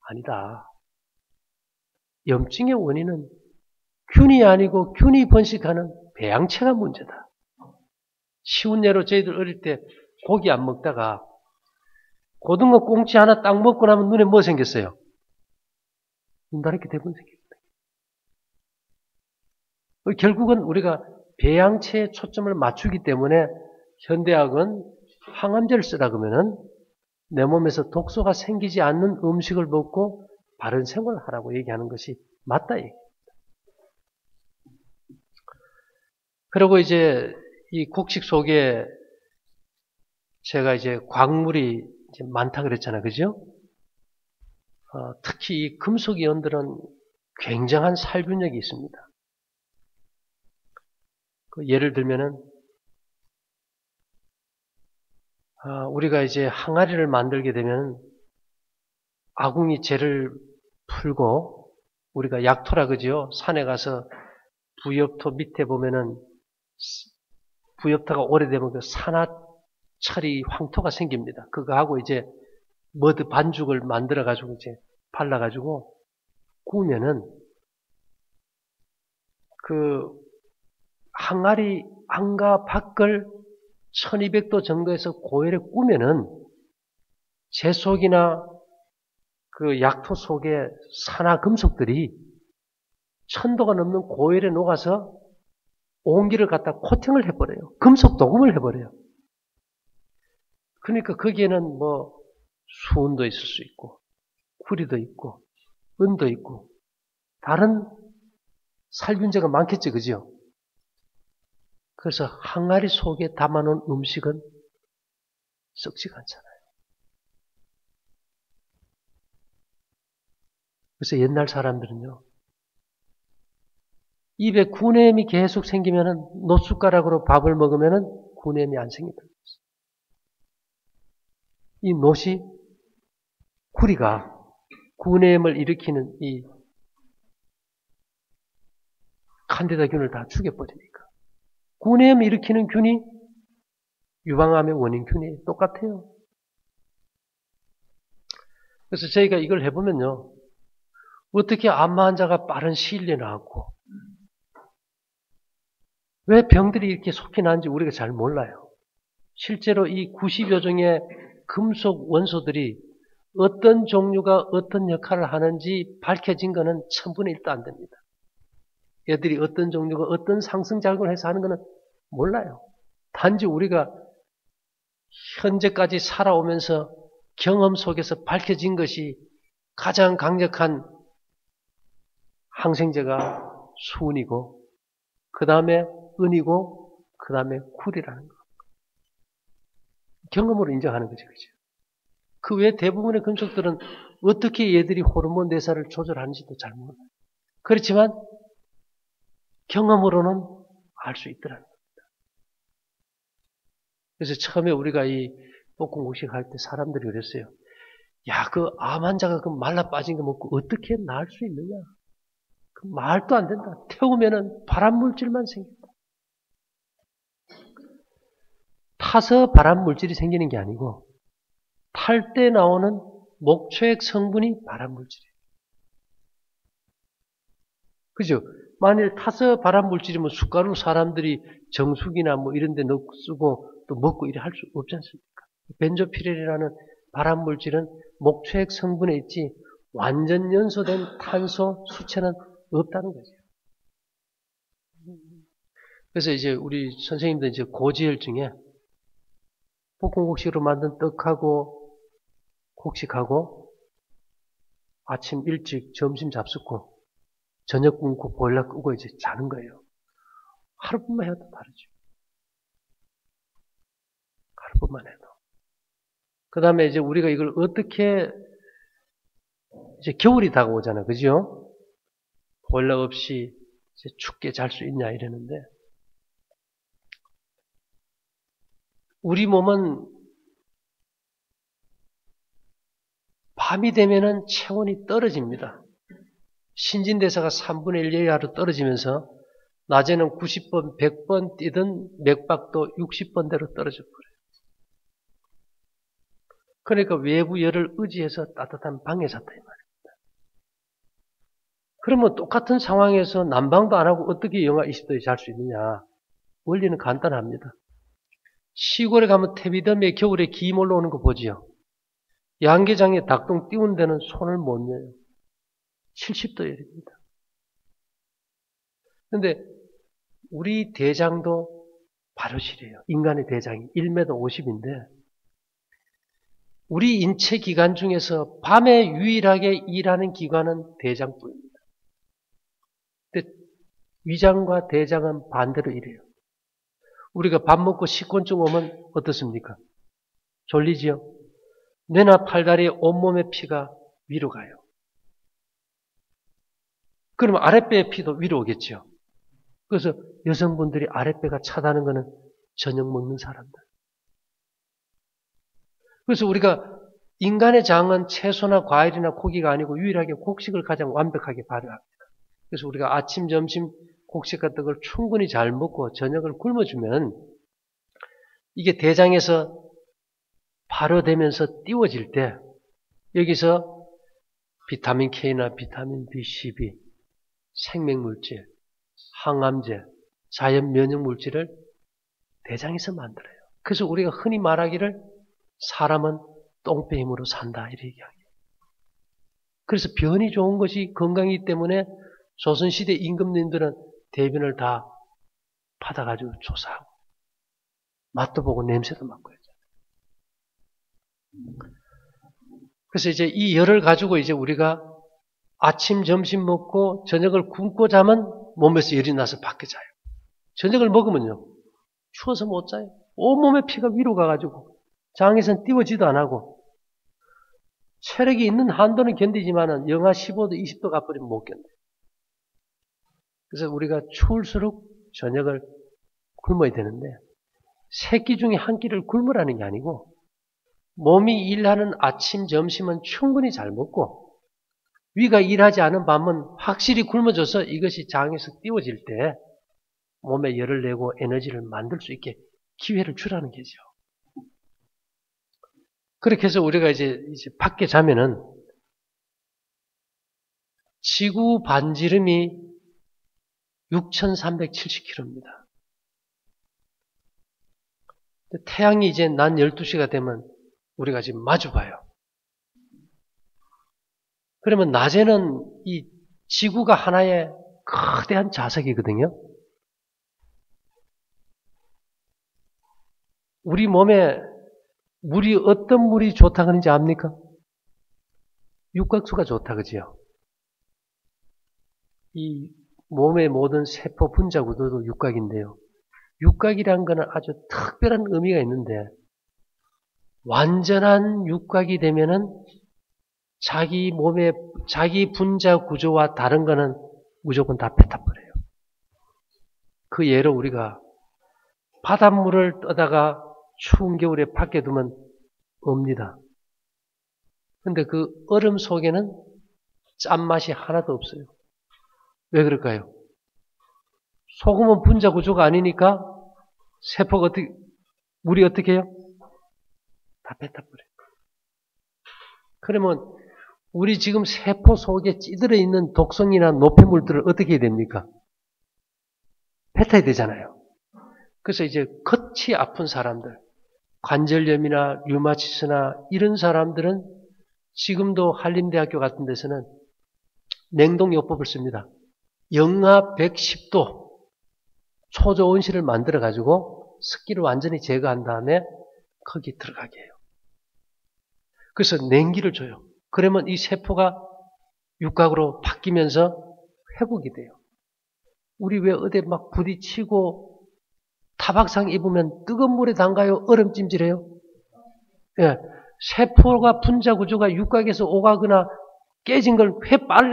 아니다. 염증의 원인은 균이 아니고 균이 번식하는 배양체가 문제다. 쉬운 예로 저희들 어릴 때 고기 안 먹다가 고등어 꽁치 하나 딱 먹고 나면 눈에 뭐 생겼어요? 눈다랗게 대부분 생깁니다. 결국은 우리가 배양체에 초점을 맞추기 때문에 현대학은 항암제를 쓰라 그러면은 내 몸에서 독소가 생기지 않는 음식을 먹고 바른 생활을 하라고 얘기하는 것이 맞다 얘기입니다. 그리고 이제 이 곡식 속에 제가 이제 광물이 이제 많다 그랬잖아요. 그죠? 특히 이 금속이온들은 굉장한 살균력이 있습니다. 예를 들면은 우리가 이제 항아리를 만들게 되면 아궁이 재를 풀고 우리가 약토라 그죠? 산에 가서 부엽토 밑에 보면은 부엽토가 오래되면 그 산화철이 황토가 생깁니다. 그거하고 이제 머드 반죽을 만들어 가지고 이제 발라 가지고 구우면은 그 항아리 안과 밖을 1200도 정도에서 고열에 꾸면은 재속이나 그 약토 속에 산화 금속들이 1000도가 넘는 고열에 녹아서 온기를 갖다 코팅을 해버려요. 금속 도금을 해버려요. 그러니까 거기에는 뭐 수은도 있을 수 있고 구리도 있고 은도 있고 다른 살균제가 많겠죠. 그죠? 그래서 항아리 속에 담아놓은 음식은 썩지가 않잖아요. 그래서 옛날 사람들은요. 입에 구냄이 계속 생기면은 노숟가락으로 밥을 먹으면은 구냄이 안 생기더라고요. 이 노시 구리가 구냄을 일으키는 이 칸디다균을 다 죽여버리니까. 구냄 일으키는 균이 유방암의 원인균이 똑같아요. 그래서 저희가 이걸 해보면요. 어떻게 암 환자가 빠른 시일 내에 나왔고 왜 병들이 이렇게 속히 나는지 우리가 잘 몰라요. 실제로 이 90여 종의 금속 원소들이 어떤 종류가 어떤 역할을 하는지 밝혀진 것은 1000분의 1도 안 됩니다. 얘들이 어떤 종류가 어떤 상승작용을 해서 하는 것은 몰라요. 단지 우리가 현재까지 살아오면서 경험 속에서 밝혀진 것이 가장 강력한 항생제가 수은이고 그 다음에 은이고 그 다음에 쿨이라는 거. 경험으로 인정하는 거죠. 그죠? 그 외 대부분의 금속들은 어떻게 얘들이 호르몬 대사를 조절하는지도 잘 몰라요. 그렇지만 경험으로는 알 수 있더라는 겁니다. 그래서 처음에 우리가 이 볶음국식 할 때 사람들이 그랬어요. 야, 그 암 환자가 그 말라 빠진 거 먹고 어떻게 나을 수 있느냐? 그 말도 안 된다. 태우면은 발암 물질만 생긴다. 타서 발암 물질이 생기는 게 아니고 탈 때 나오는 목초액 성분이 발암 물질이에요. 그죠? 만일 타서 발암 물질이면 숟가루 사람들이 정수기나 뭐 이런 데 넣고 쓰고 또 먹고 이래 할 수 없지 않습니까? 벤조피렐이라는 발암 물질은 목초액 성분에 있지 완전 연소된 탄소 수체는 없다는 거죠. 그래서 이제 우리 선생님들 이제 고지혈증에 볶음국식으로 만든 떡하고 곡식하고 아침 일찍 점심 잡숫고 저녁 굶고 보일러 끄고 이제 자는 거예요. 하루뿐만 해도 다르죠. 하루뿐만 해도. 그 다음에 이제 우리가 이걸 어떻게 이제 겨울이 다가오잖아요. 그죠? 보일러 없이 이제 춥게 잘 수 있냐 이러는데 우리 몸은 밤이 되면은 체온이 떨어집니다. 신진대사가 3분의 1 이하로 떨어지면서 낮에는 90번, 100번 뛰던 맥박도 60번대로 떨어져 버려요. 그러니까 외부 열을 의지해서 따뜻한 방에 잤다 이 말입니다. 그러면 똑같은 상황에서 난방도 안 하고 어떻게 영하 20도에 잘 수 있느냐? 원리는 간단합니다. 시골에 가면 태비덤에 겨울에 기임 올라오는 거 보지요. 양계장에 닭똥 띄운 데는 손을 못 내요. 70도 열입니다. 그런데 우리 대장도 발효실이에요. 인간의 대장이 1m 50인데 우리 인체 기관 중에서 밤에 유일하게 일하는 기관은 대장뿐입니다. 근데 위장과 대장은 반대로 일해요. 우리가 밥 먹고 식곤증 오면 어떻습니까? 졸리지요? 뇌나 팔다리 온몸의 피가 위로 가요. 그러면 아랫배의 피도 위로 오겠죠. 그래서 여성분들이 아랫배가 차다는 것은 저녁 먹는 사람들. 그래서 우리가 인간의 장은 채소나 과일이나 고기가 아니고 유일하게 곡식을 가장 완벽하게 발효합니다. 그래서 우리가 아침, 점심 곡식 같은 걸 충분히 잘 먹고 저녁을 굶어주면 이게 대장에서 발효되면서 띄워질 때 여기서 비타민 K나 비타민 B, 12, 생명물질, 항암제, 자연 면역물질을 대장에서 만들어요. 그래서 우리가 흔히 말하기를 사람은 똥배 힘으로 산다 이렇게 얘기해요. 그래서 변이 좋은 것이 건강이기 때문에 조선시대 임금님들은 대변을 다 받아가지고 조사하고 맛도 보고 냄새도 맡고 했잖아요. 그래서 이제 이 열을 가지고 이제 우리가 아침, 점심 먹고 저녁을 굶고 자면 몸에서 열이 나서 밖에 자요. 저녁을 먹으면요. 추워서 못 자요. 온몸에 피가 위로 가가지고 장에선 띄워지도 안 하고 체력이 있는 한도는 견디지만은 영하 15도, 20도 가버리면 못 견뎌요. 그래서 우리가 추울수록 저녁을 굶어야 되는데 세 끼 중에 한 끼를 굶으라는 게 아니고 몸이 일하는 아침, 점심은 충분히 잘 먹고 위가 일하지 않은 밤은 확실히 굶어져서 이것이 장에서 띄워질 때 몸에 열을 내고 에너지를 만들 수 있게 기회를 주라는 거죠. 그렇게 해서 우리가 이제 밖에 자면은 지구 반지름이 6,370km입니다. 태양이 이제 낮 12시가 되면 우리가 지금 마주봐요. 그러면 낮에는 이 지구가 하나의 거대한 자석이거든요. 우리 몸에 물이 어떤 물이 좋다 그런지 압니까? 육각수가 좋다 그지요? 이 몸의 모든 세포 분자 구도도 육각인데요. 육각이란 거는 아주 특별한 의미가 있는데 완전한 육각이 되면은 자기 몸의 자기 분자 구조와 다른 거는 무조건 다 뱉어버려요. 그 예로 우리가 바닷물을 떠다가 추운 겨울에 밖에 두면 옵니다. 근데 그 얼음 속에는 짠맛이 하나도 없어요. 왜 그럴까요? 소금은 분자 구조가 아니니까 세포가 물이 어떻게 해요? 다 뱉어버려요. 그러면 우리 지금 세포 속에 찌들어 있는 독성이나 노폐물들을 어떻게 해야 됩니까? 뱉어야 되잖아요. 그래서 이제 끝이 아픈 사람들, 관절염이나 류마티스나 이런 사람들은 지금도 한림대학교 같은 데서는 냉동요법을 씁니다. 영하 110도 초저온실을 만들어 가지고 습기를 완전히 제거한 다음에 거기 들어가게 해요. 그래서 냉기를 줘요. 그러면 이 세포가 육각으로 바뀌면서 회복이 돼요. 우리 왜 어디 막 부딪히고 타박상 입으면 뜨거운 물에 담가요? 얼음찜질해요? 예. 세포가 분자 구조가 육각에서 오가거나 깨진 걸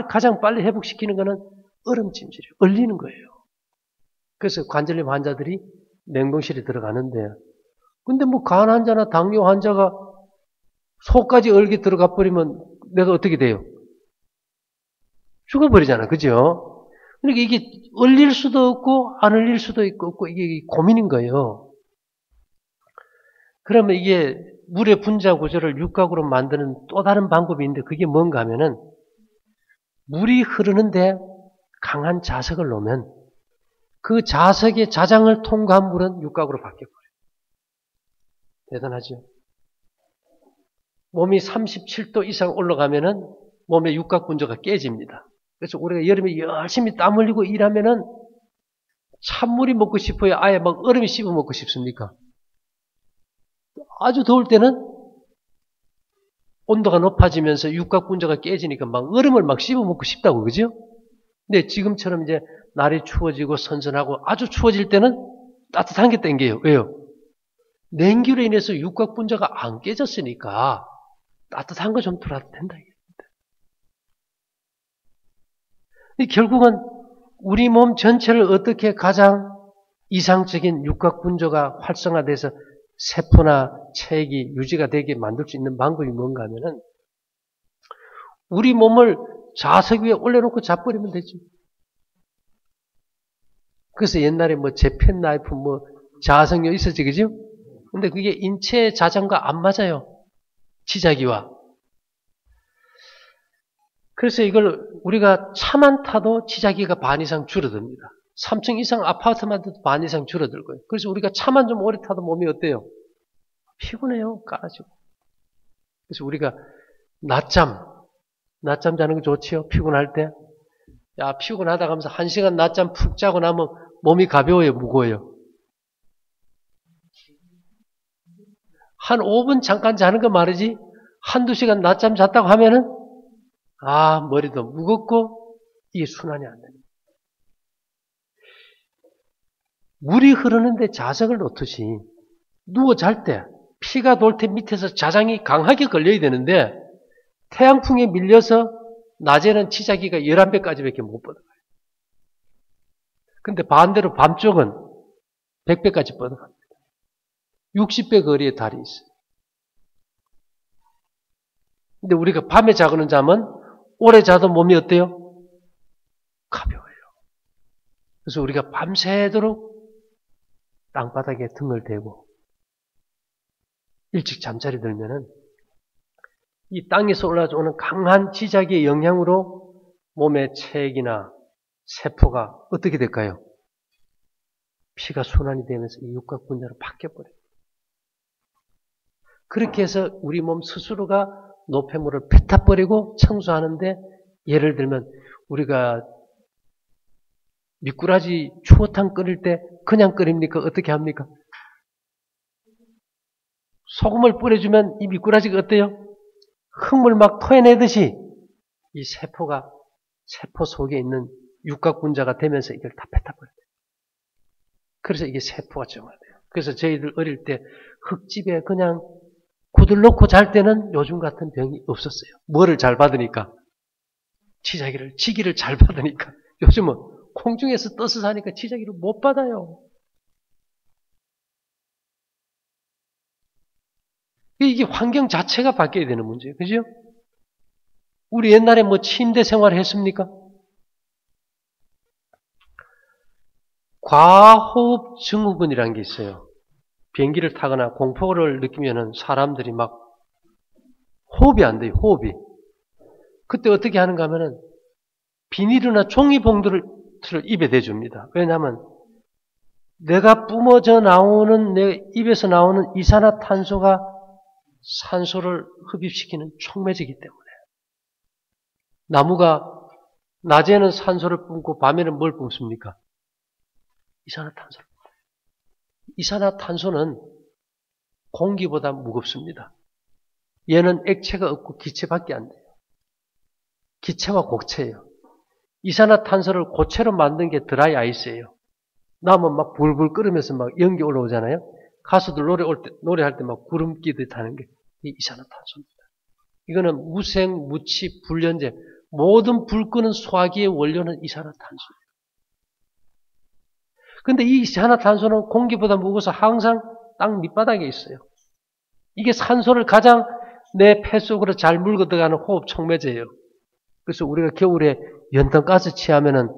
가장 빨리 회복시키는 거는 얼음찜질이에요. 얼리는 거예요. 그래서 관절염 환자들이 냉동실에 들어가는데 근데 뭐 간 환자나 당뇨 환자가 속까지 얼게 들어가 버리면 내가 어떻게 돼요? 죽어버리잖아. 그죠? 그러니까 이게 얼릴 수도 없고 안 얼릴 수도 없고 이게 고민인 거예요. 그러면 이게 물의 분자 구조를 육각으로 만드는 또 다른 방법이 있는데 그게 뭔가 하면은 물이 흐르는데 강한 자석을 놓으면 그 자석의 자장을 통과한 물은 육각으로 바뀌어버려요. 대단하죠? 몸이 37도 이상 올라가면은 몸의 육각 분자가 깨집니다. 그래서 우리가 여름에 열심히 땀 흘리고 일하면은 찬물이 먹고 싶어요? 아예 막 얼음이 씹어 먹고 싶습니까? 아주 더울 때는 온도가 높아지면서 육각 분자가 깨지니까 막 얼음을 막 씹어 먹고 싶다고, 그죠? 근데 지금처럼 이제 날이 추워지고 선선하고 아주 추워질 때는 따뜻한 게 땡겨요. 왜요? 냉기로 인해서 육각 분자가 안 깨졌으니까 따뜻한 거 좀 들어도 된다. 결국은 우리 몸 전체를 어떻게 가장 이상적인 육각 분자가 활성화돼서 세포나 체액이 유지가 되게 만들 수 있는 방법이 뭔가 하면은 우리 몸을 자석 위에 올려놓고 자버리면 되죠. 그래서 옛날에 뭐 재팬 나이프 뭐 자석료 있었지, 그죠? 근데 그게 인체 자장과 안 맞아요. 지자기와. 그래서 이걸 우리가 차만 타도 지자기가 반 이상 줄어듭니다. 3층 이상 아파트만 타도 반 이상 줄어들고요. 그래서 우리가 차만 좀 오래 타도 몸이 어때요? 피곤해요. 깔아지고. 그래서 우리가 낮잠 자는 거 좋지요? 피곤할 때. 야, 피곤하다 하면서 1시간 낮잠 푹 자고 나면 몸이 가벼워요? 무거워요? 한 5분 잠깐 자는 거 말이지, 한두 시간 낮잠 잤다고 하면은, 머리도 무겁고, 이게 순환이 안 됩니다. 물이 흐르는데 자석을 놓듯이, 누워 잘 때, 피가 돌 때 밑에서 자장이 강하게 걸려야 되는데, 태양풍에 밀려서 낮에는 치자기가 11배까지밖에 못 뻗어가요. 근데 반대로 밤 쪽은 100배까지 뻗어갑니다. 60배 거리에 달이 있어요. 근데 우리가 밤에 자고는 잠은 오래 자도 몸이 어때요? 가벼워요. 그래서 우리가 밤새도록 땅바닥에 등을 대고 일찍 잠자리 들면은 이 땅에서 올라오는 강한 지작의 영향으로 몸의 체액이나 세포가 어떻게 될까요? 피가 순환이 되면서 이 육각분자로 바뀌어버려요. 그렇게 해서 우리 몸 스스로가 노폐물을 뱉어버리고 청소하는데, 예를 들면 우리가 미꾸라지 추어탕 끓일 때 그냥 끓입니까? 어떻게 합니까? 소금을 뿌려주면 이 미꾸라지가 어때요? 흙물 막 토해내듯이 이 세포 속에 있는 육각분자가 되면서 이걸 다 뱉어버려요. 그래서 이게 세포가 정화돼요. 그래서 저희들 어릴 때 흙집에 그냥 구들 놓고 잘 때는 요즘 같은 병이 없었어요. 뭐를 잘 받으니까? 치기를 잘 받으니까. 요즘은 공중에서 떠서 사니까 치자기를 못 받아요. 이게 환경 자체가 바뀌어야 되는 문제예요. 그죠? 우리 옛날에 뭐 침대 생활을 했습니까? 과호흡 증후군이라는 게 있어요. 비행기를 타거나 공포를 느끼면은 사람들이 막 호흡이 안 돼요. 호흡이. 그때 어떻게 하는가 하면은 비닐이나 종이봉투를 입에 대줍니다. 왜냐하면 내가 뿜어져 나오는, 내 입에서 나오는 이산화탄소가 산소를 흡입시키는 촉매제이기 때문에. 나무가 낮에는 산소를 뿜고 밤에는 뭘 뿜습니까? 이산화탄소를. 이산화탄소는 공기보다 무겁습니다. 얘는 액체가 없고 기체밖에 안 돼요. 기체와 고체예요. 이산화탄소를 고체로 만든 게 드라이 아이스예요. 나면 막 불불 끓으면서 막 연기 올라오잖아요. 가수들 노래할 때 막 구름 끼듯 하는 게 이산화탄소입니다. 이거는 무생, 무치, 불연제, 모든 불 끄는 소화기의 원료는 이산화탄소예요. 근데 이 이산화탄소는 공기보다 무거워서 항상 땅 밑바닥에 있어요. 이게 산소를 가장 내 폐 속으로 잘 물고 들어가는 호흡 촉매제예요. 그래서 우리가 겨울에 연탄가스 취하면은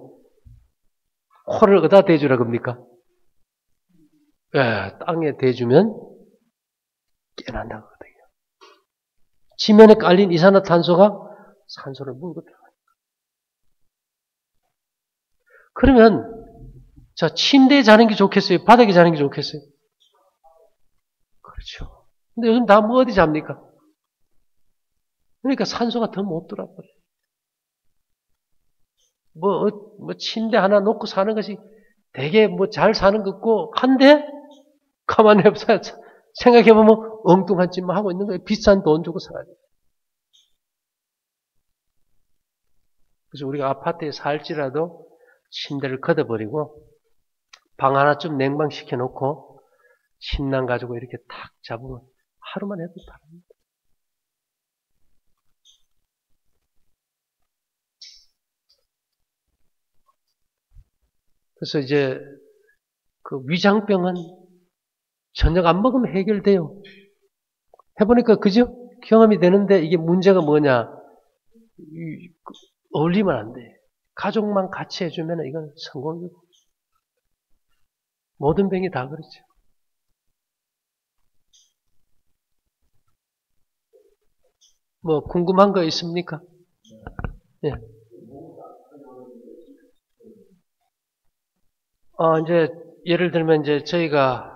코를 어디다 대주라 겁니까? 땅에 대주면 깨난다고 하거든요. 지면에 깔린 이산화탄소가 산소를 물고 들어가요. 그러면 자, 침대에 자는 게 좋겠어요? 바닥에 자는 게 좋겠어요? 그렇죠. 근데 요즘 다 뭐 어디 잡니까? 그러니까 산소가 더 못 들어버려요. 뭐 침대 하나 놓고 사는 것이 되게 뭐 잘 사는 것 같고 한데 가만히 생각해보면 엉뚱한 짓만 하고 있는 거예요. 비싼 돈 주고 사야 돼요. 그래서 우리가 아파트에 살지라도 침대를 걷어버리고 방 하나 좀 냉방시켜 놓고 침낭 가지고 이렇게 탁 잡으면 하루만 해도 다릅니다. 그래서 이제 그 위장병은 저녁 안 먹으면 해결돼요. 해보니까 그죠? 경험이 되는데 이게 문제가 뭐냐? 어울리면 안 돼. 가족만 같이 해주면 이건 성공이고. 모든 병이 다 그렇죠. 뭐 궁금한 거 있습니까? 예. 이제 예를 들면 이제 저희가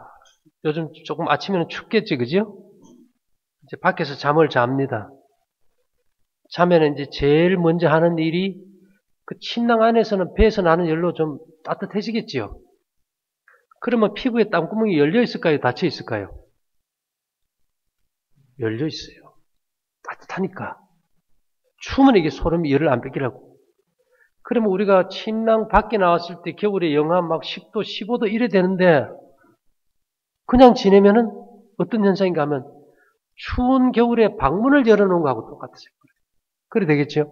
요즘 조금 아침에는 춥겠지, 그죠? 이제 밖에서 잠을 잡니다. 자면은 이제 제일 먼저 하는 일이 그 침낭 안에서는 배에서 나는 열로 좀 따뜻해지겠지요. 그러면 피부에 땀구멍이 열려 있을까요? 닫혀 있을까요? 열려 있어요. 따뜻하니까. 추우면 이게 소름이 열을 안 뺏기라고. 그러면 우리가 침낭 밖에 나왔을 때 겨울에 영하 막 10도, 15도 이래 되는데 그냥 지내면은 어떤 현상인가 하면 추운 겨울에 방문을 열어놓은 거하고 똑같아요. 그래 되겠죠?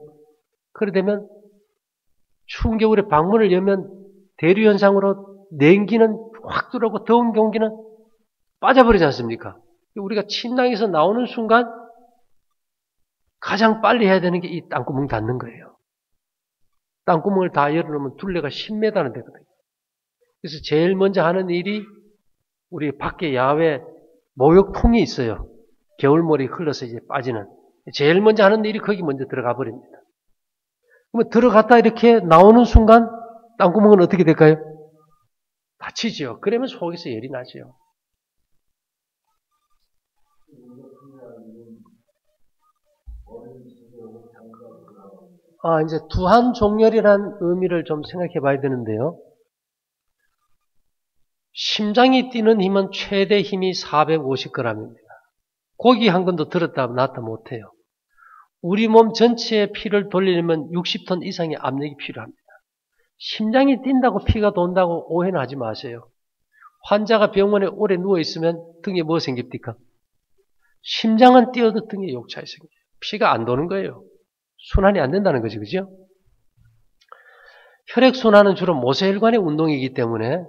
그래 되면 추운 겨울에 방문을 열면 대류 현상으로 냉기는 확 들어오고 더운 공기는 빠져버리지 않습니까? 우리가 침낭에서 나오는 순간 가장 빨리 해야 되는 게 이 땅구멍 닫는 거예요. 땅구멍을 다 열어놓으면 둘레가 10m는 되거든요. 그래서 제일 먼저 하는 일이 우리 밖에 야외 목욕통이 있어요. 겨울물이 흘러서 이제 빠지는. 제일 먼저 하는 일이 거기 먼저 들어가 버립니다. 그러면 들어갔다 이렇게 나오는 순간 땅구멍은 어떻게 될까요? 닫히죠. 그러면 속에서 열이 나죠. 이제 두한종렬이라는 의미를 좀 생각해 봐야 되는데요. 심장이 뛰는 힘은 최대 힘이 450g입니다. 고기 한 건도 들었다 놨다 못해요. 우리 몸 전체의 피를 돌리려면 60톤 이상의 압력이 필요합니다. 심장이 뛴다고 피가 돈다고 오해는 하지 마세요. 환자가 병원에 오래 누워있으면 등에 뭐 생깁니까? 심장은 뛰어도 등에 욕차이 생겨요. 피가 안 도는 거예요. 순환이 안 된다는 거죠. 그죠? 혈액순환은 주로 모세혈관의 운동이기 때문에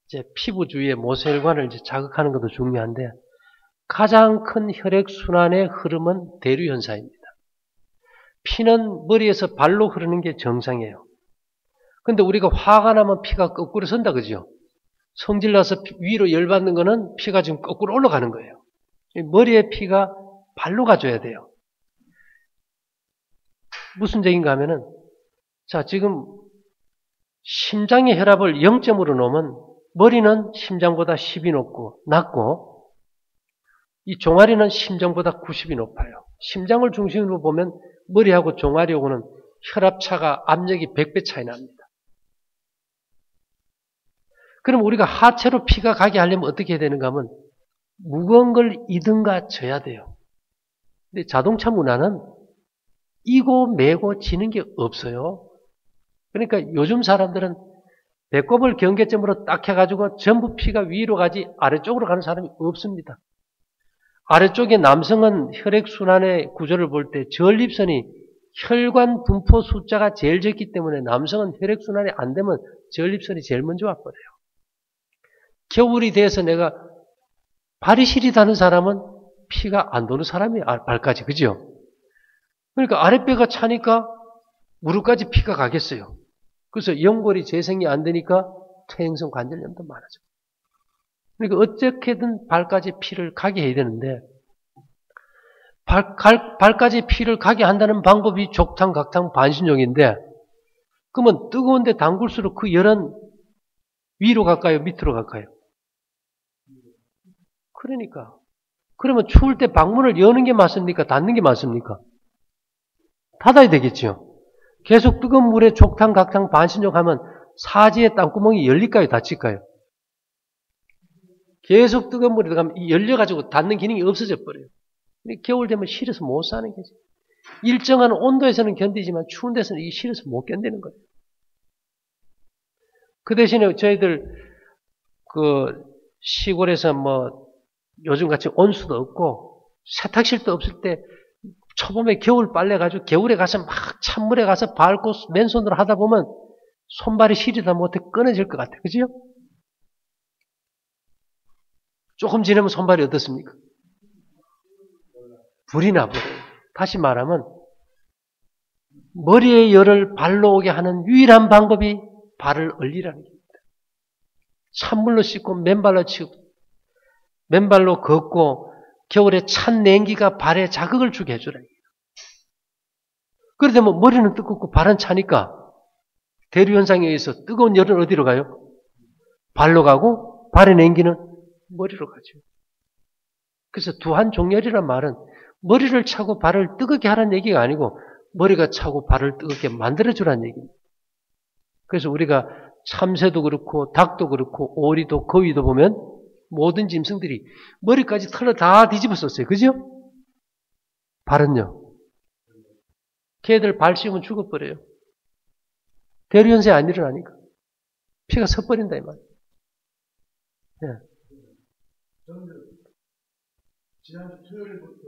이제 피부 주위의 모세혈관을 이제 자극하는 것도 중요한데 가장 큰 혈액순환의 흐름은 대류현상입니다. 피는 머리에서 발로 흐르는 게 정상이에요. 근데 우리가 화가 나면 피가 거꾸로 선다 그죠? 성질 나서 위로 열받는 거는 피가 지금 거꾸로 올라가는 거예요. 머리에 피가 발로 가줘야 돼요. 무슨 얘기인가 하면은 자 지금 심장의 혈압을 0점으로 놓으면 머리는 심장보다 10이 낮고 이 종아리는 심장보다 90이 높아요. 심장을 중심으로 보면 머리하고 종아리하고는 혈압차가 압력이 100배 차이 납니다. 그럼 우리가 하체로 피가 가게 하려면 어떻게 해야 되는가 하면 무거운 걸 이든가 져야 돼요. 근데 자동차 문화는 이고 매고 지는 게 없어요. 그러니까 요즘 사람들은 배꼽을 경계점으로 딱 해가지고 전부 피가 위로 가지 아래쪽으로 가는 사람이 없습니다. 아래쪽에 남성은 혈액순환의 구조를 볼 때 전립선이 혈관 분포 숫자가 제일 적기 때문에 남성은 혈액순환이 안 되면 전립선이 제일 먼저 와버려요. 겨울이 돼서 내가 발이 시리다는 사람은 피가 안 도는 사람이 발까지 그죠? 그러니까 아랫배가 차니까 무릎까지 피가 가겠어요. 그래서 연골이 재생이 안 되니까 퇴행성 관절염도 많아져. 그러니까 어떻게든 발까지 피를 가게 해야 되는데 발까지 피를 가게 한다는 방법이 족탕, 각탕, 반신욕인데 그러면 뜨거운데 담글수록 그 열은 위로 갈까요? 밑으로 갈까요? 그러니까 그러면 추울 때 방문을 여는 게 맞습니까? 닫는 게 맞습니까? 닫아야 되겠죠. 계속 뜨거운 물에 족탕, 각탕, 반신욕 하면 사지의 땅구멍이 열릴까요? 닫힐까요? 계속 뜨거운 물에 들어가면 열려가지고 닫는 기능이 없어져 버려요. 겨울 되면 실어서 못 사는 거지. 일정한 온도에서는 견디지만 추운 데서는 이게 실어서 못 견디는 거예요. 그 대신에 저희들 그 시골에서 뭐 요즘같이 온수도 없고 세탁실도 없을 때 초봄에 겨울 빨래 가지고 겨울에 가서 막 찬물에 가서 밟고 맨손으로 하다 보면 손발이 시리다 못해 끊어질 것 같아요. 그죠? 조금 지나면 손발이 어떻습니까? 불이 나버려요. 다시 말하면 머리의 열을 발로 오게 하는 유일한 방법이 발을 얼리라는 겁니다. 찬물로 씻고 맨발로 치고 맨발로 걷고 겨울에 찬 냉기가 발에 자극을 주게 해주라. 그러다 뭐 머리는 뜨겁고 발은 차니까 대류현상에 의해서 뜨거운 열은 어디로 가요? 발로 가고 발의 냉기는 머리로 가죠. 그래서 두한종렬이란 말은 머리를 차고 발을 뜨겁게 하라는 얘기가 아니고 머리가 차고 발을 뜨겁게 만들어주라는 얘기입니다. 그래서 우리가 참새도 그렇고 닭도 그렇고 오리도 거위도 보면 모든 짐승들이 머리까지 털을 다 뒤집어 썼어요. 그죠? 발은요. 걔들 발 씌우면 죽어버려요. 대류현세 안 일어나니까. 피가 섞버린다 이 말이에요. 예. 저는 지난주 토요일부터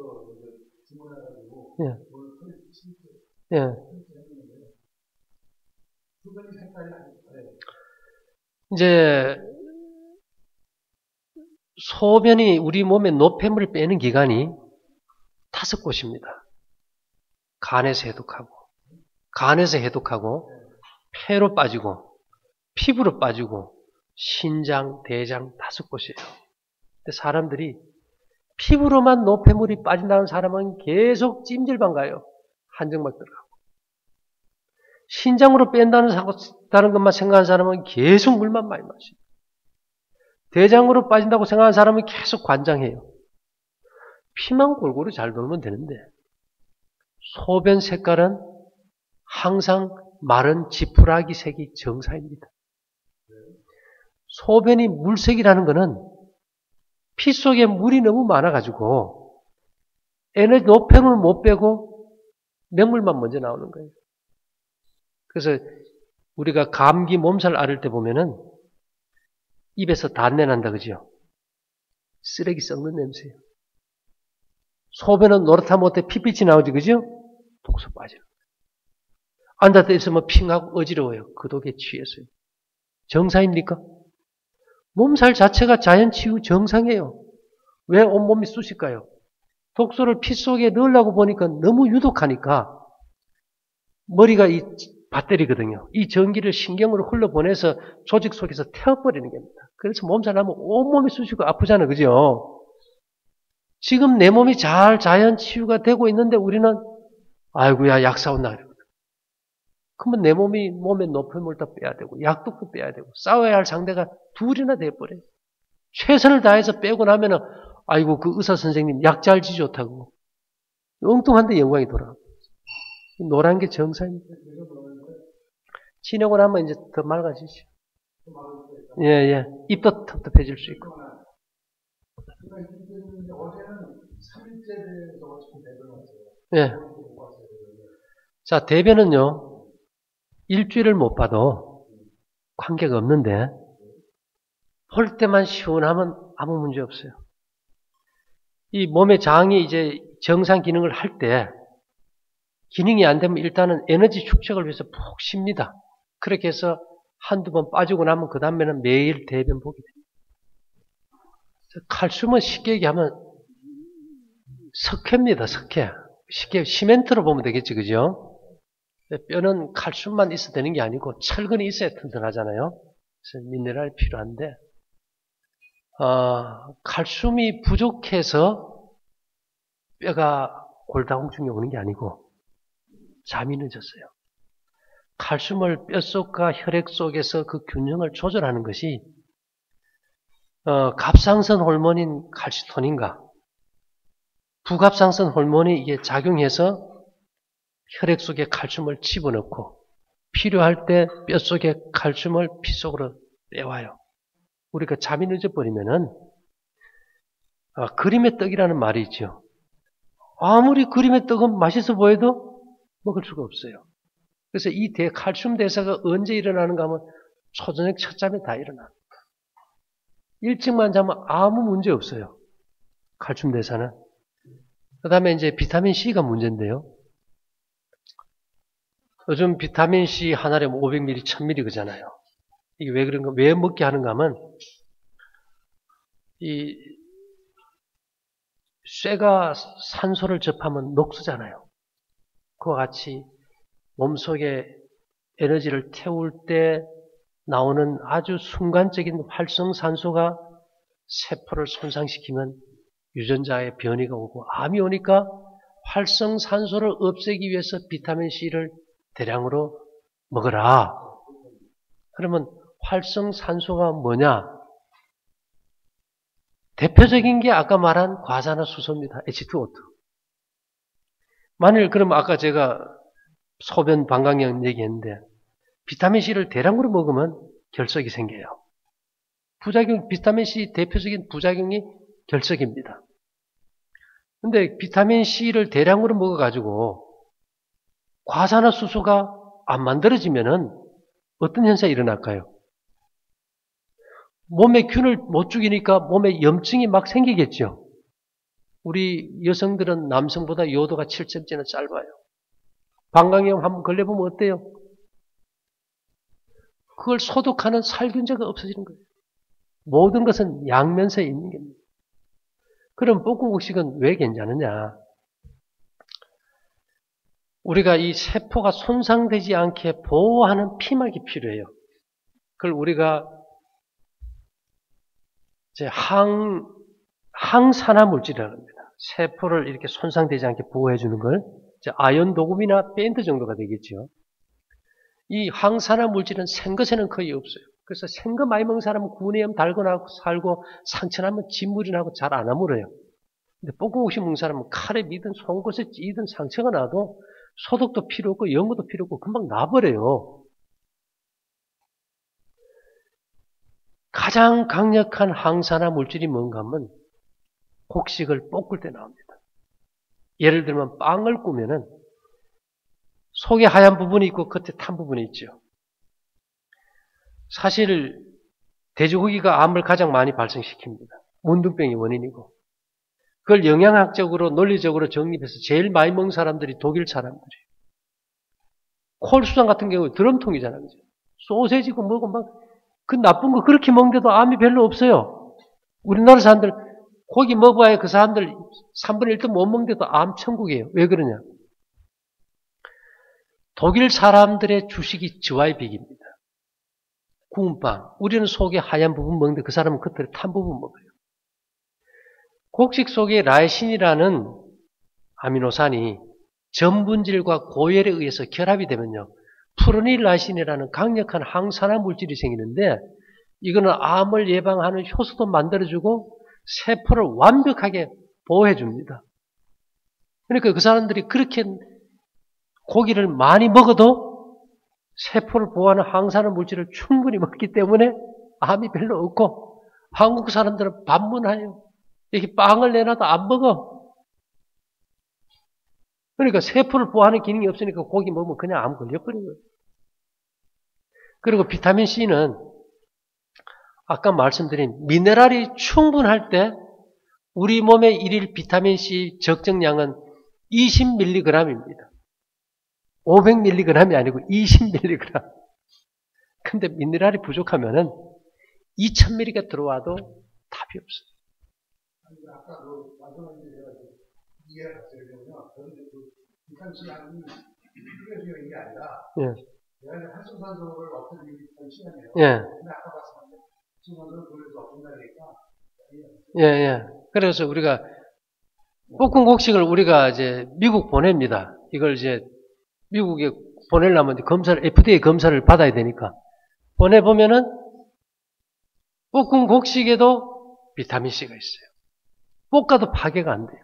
주문해가지고 예. 오늘 토요일 침투 예. 주변이 색깔이 아주 다르요. 이제 소변이 우리 몸에 노폐물을 빼는 기관이 5곳입니다. 간에서 해독하고 폐로 빠지고 피부로 빠지고 신장, 대장 5곳이에요. 근데 사람들이 피부로만 노폐물이 빠진다는 사람은 계속 찜질방 가요. 한정막 들어가고. 신장으로 뺀다는 것만 생각하는 사람은 계속 물만 많이 마셔요. 대장으로 빠진다고 생각하는 사람은 계속 관장해요. 피만 골고루 잘 돌면 되는데 소변 색깔은 항상 마른 지푸라기 색이 정상입니다. 소변이 물색이라는 것은 피 속에 물이 너무 많아가지고 에너지 노폐물을 못 빼고 맹물만 먼저 나오는 거예요. 그래서 우리가 감기 몸살 앓을 때 보면은 입에서 단내 난다 그죠? 쓰레기 썩는 냄새예요. 소변은 노릇하면 어때 핏빛이 나오지 그죠? 독소 빠져요. 앉았다 있으면 핑하고 어지러워요. 그 독에 취해서요. 정상입니까? 몸살 자체가 자연치유 정상이에요. 왜 온몸이 쑤실까요? 독소를 피 속에 넣으려고 보니까 너무 유독하니까 머리가 이 배터리거든요. 이 전기를 신경으로 흘러보내서 조직 속에서 태워버리는 겁니다. 그래서 몸살 나면 온몸이 쑤시고 아프잖아요. 그죠? 지금 내 몸이 잘 자연치유가 되고 있는데 우리는 아이고야 약 사온다 그러거든. 그러면 내 몸에 노폐물 다 빼야 되고 약독도 빼야 되고 싸워야 할 상대가 둘이나 돼버려요. 최선을 다해서 빼고 나면은 아이고 그 의사 선생님 약 잘 지 좋다고 엉뚱한데 영광이 돌아가고 노란 게 정상입니다. 지내고 나면 이제 더 맑아지죠. 예. 입도 텁텁해질 수 있고. 어제는 3일째 대해서 대변을 왔어요. 예. 자, 대변은요, 일주일을 못 봐도 관계가 없는데, 볼 때만 시원하면 아무 문제 없어요. 이 몸의 장이 이제 정상 기능을 할 때, 기능이 안 되면 일단은 에너지 축적을 위해서 푹 쉽니다. 그렇게 해서 한두 번 빠지고 나면 그 다음에는 매일 대변 보게 됩니다. 칼슘은 쉽게 얘기하면 석회입니다. 석회. 쉽게 시멘트로 보면 되겠지, 그죠? 뼈는 칼슘만 있어야 되는 게 아니고 철근이 있어야 튼튼하잖아요. 그래서 미네랄이 필요한데 칼슘이 부족해서 뼈가 골다공증이 오는 게 아니고 잠이 늦었어요. 칼슘을 뼛속과 혈액 속에서 그 균형을 조절하는 것이 갑상선 호르몬인 칼시토닌과 부갑상선 호르몬이 이게 작용해서 혈액 속에 칼슘을 집어넣고 필요할 때 뼛속에 칼슘을 피 속으로 빼와요. 우리가 잠이 늦어버리면은 그림의 떡이라는 말이 있죠. 아무리 그림의 떡은 맛있어 보여도 먹을 수가 없어요. 그래서 이 칼슘 대사가 언제 일어나는가 하면 초저녁 첫잠에 다 일어납니다. 일찍만 자면 아무 문제 없어요. 칼슘 대사는. 그 다음에 이제 비타민 C가 문제인데요. 요즘 비타민 C 하나에 500ml, 1000ml 그잖아요. 이게 왜 그런가, 왜 먹게 하는가 하면, 이, 쇠가 산소를 접하면 녹슬잖아요. 그와 같이 몸속에 에너지를 태울 때 나오는 아주 순간적인 활성산소가 세포를 손상시키면 유전자의 변이가 오고 암이 오니까 활성산소를 없애기 위해서 비타민C를 대량으로 먹어라. 그러면 활성산소가 뭐냐? 대표적인 게 아까 말한 과산화수소입니다. H2O2. 만일 그럼 아까 제가 소변 방광염 얘기했는데 비타민C를 대량으로 먹으면 결석이 생겨요. 부작용, 비타민C 대표적인 부작용이 결석입니다. 근데 비타민 C를 대량으로 먹어가지고 과산화수소가 안 만들어지면은 어떤 현상이 일어날까요? 몸에 균을 못 죽이니까 몸에 염증이 막 생기겠죠. 우리 여성들은 남성보다 요도가 7cm나 짧아요. 방광염 한번 걸려보면 어때요? 그걸 소독하는 살균제가 없어지는 거예요. 모든 것은 양면서에 있는 겁니다. 그럼 볶음국식은 왜 괜찮으냐? 우리가 이 세포가 손상되지 않게 보호하는 피막이 필요해요. 그걸 우리가 이제 항산화 물질이라고 합니다. 세포를 이렇게 손상되지 않게 보호해주는 걸 이제 아연 도금이나 밴드 정도가 되겠죠. 이 항산화 물질은 생것에는 거의 없어요. 그래서 생거 많이 먹는 사람은 구내염 달거나 살고 상처나면 진물이 나고 잘 안 아물어요. 근데 볶음국식 먹는 사람은 칼에 미든 송곳에 찌든 상처가 나도 소독도 필요 없고 연고도 필요 없고 금방 나버려요. 가장 강력한 항산화 물질이 뭔가 하면 곡식을 볶을 때 나옵니다. 예를 들면 빵을 구우면은 속에 하얀 부분이 있고 겉에 탄 부분이 있죠. 사실 돼지고기가 암을 가장 많이 발생시킵니다. 문둥병이 원인이고 그걸 영양학적으로 논리적으로 정립해서 제일 많이 먹는 사람들이 독일 사람들이에요. 콜수산 같은 경우에 드럼통이잖아요. 그죠? 소세지고 뭐고 막 그 나쁜 거 그렇게 먹는데도 암이 별로 없어요. 우리나라 사람들 고기 먹어야 그 사람들 3분의 1도 못 먹는데도 암 천국이에요. 왜 그러냐? 독일 사람들의 주식이 저하비입니다. 구운 빵. 우리는 속에 하얀 부분 먹는데 그 사람은 겉에 탄 부분 먹어요. 곡식 속에 라이신이라는 아미노산이 전분질과 고열에 의해서 결합이 되면요. 푸르닐라신이라는 강력한 항산화 물질이 생기는데 이거는 암을 예방하는 효소도 만들어주고 세포를 완벽하게 보호해줍니다. 그러니까 그 사람들이 그렇게 고기를 많이 먹어도 세포를 보호하는 항산화 물질을 충분히 먹기 때문에 암이 별로 없고 한국 사람들은 반문해요. 이렇게 빵을 내놔도 안 먹어. 그러니까 세포를 보호하는 기능이 없으니까 고기 먹으면 그냥 암 걸려버린 거예요. 그리고 비타민C는 아까 말씀드린 미네랄이 충분할 때 우리 몸의 일일 비타민C 적정량은 20mg입니다. 500mg이 아니고 20mg. 근데 미네랄이 부족하면은 2000mg가 들어와도 답이 없어요. 아까 그 말씀하신 게 제가 이해가 갔어요. 그런데 그 비타민C 양이 필요해지는 게 아니라 내가 이제 활성산소를 없애는 게 비타민C잖아요. 근데 아까 말씀하신 활성산소를 그래서 없앤다니까. 그래서 우리가 볶은 곡식을 우리가 이제 미국 보냅니다. 이걸 이제 미국에 보내려면 검사를, FDA 검사를 받아야 되니까. 보내보면은 볶은 곡식에도 비타민C가 있어요. 볶아도 파괴가 안 돼요.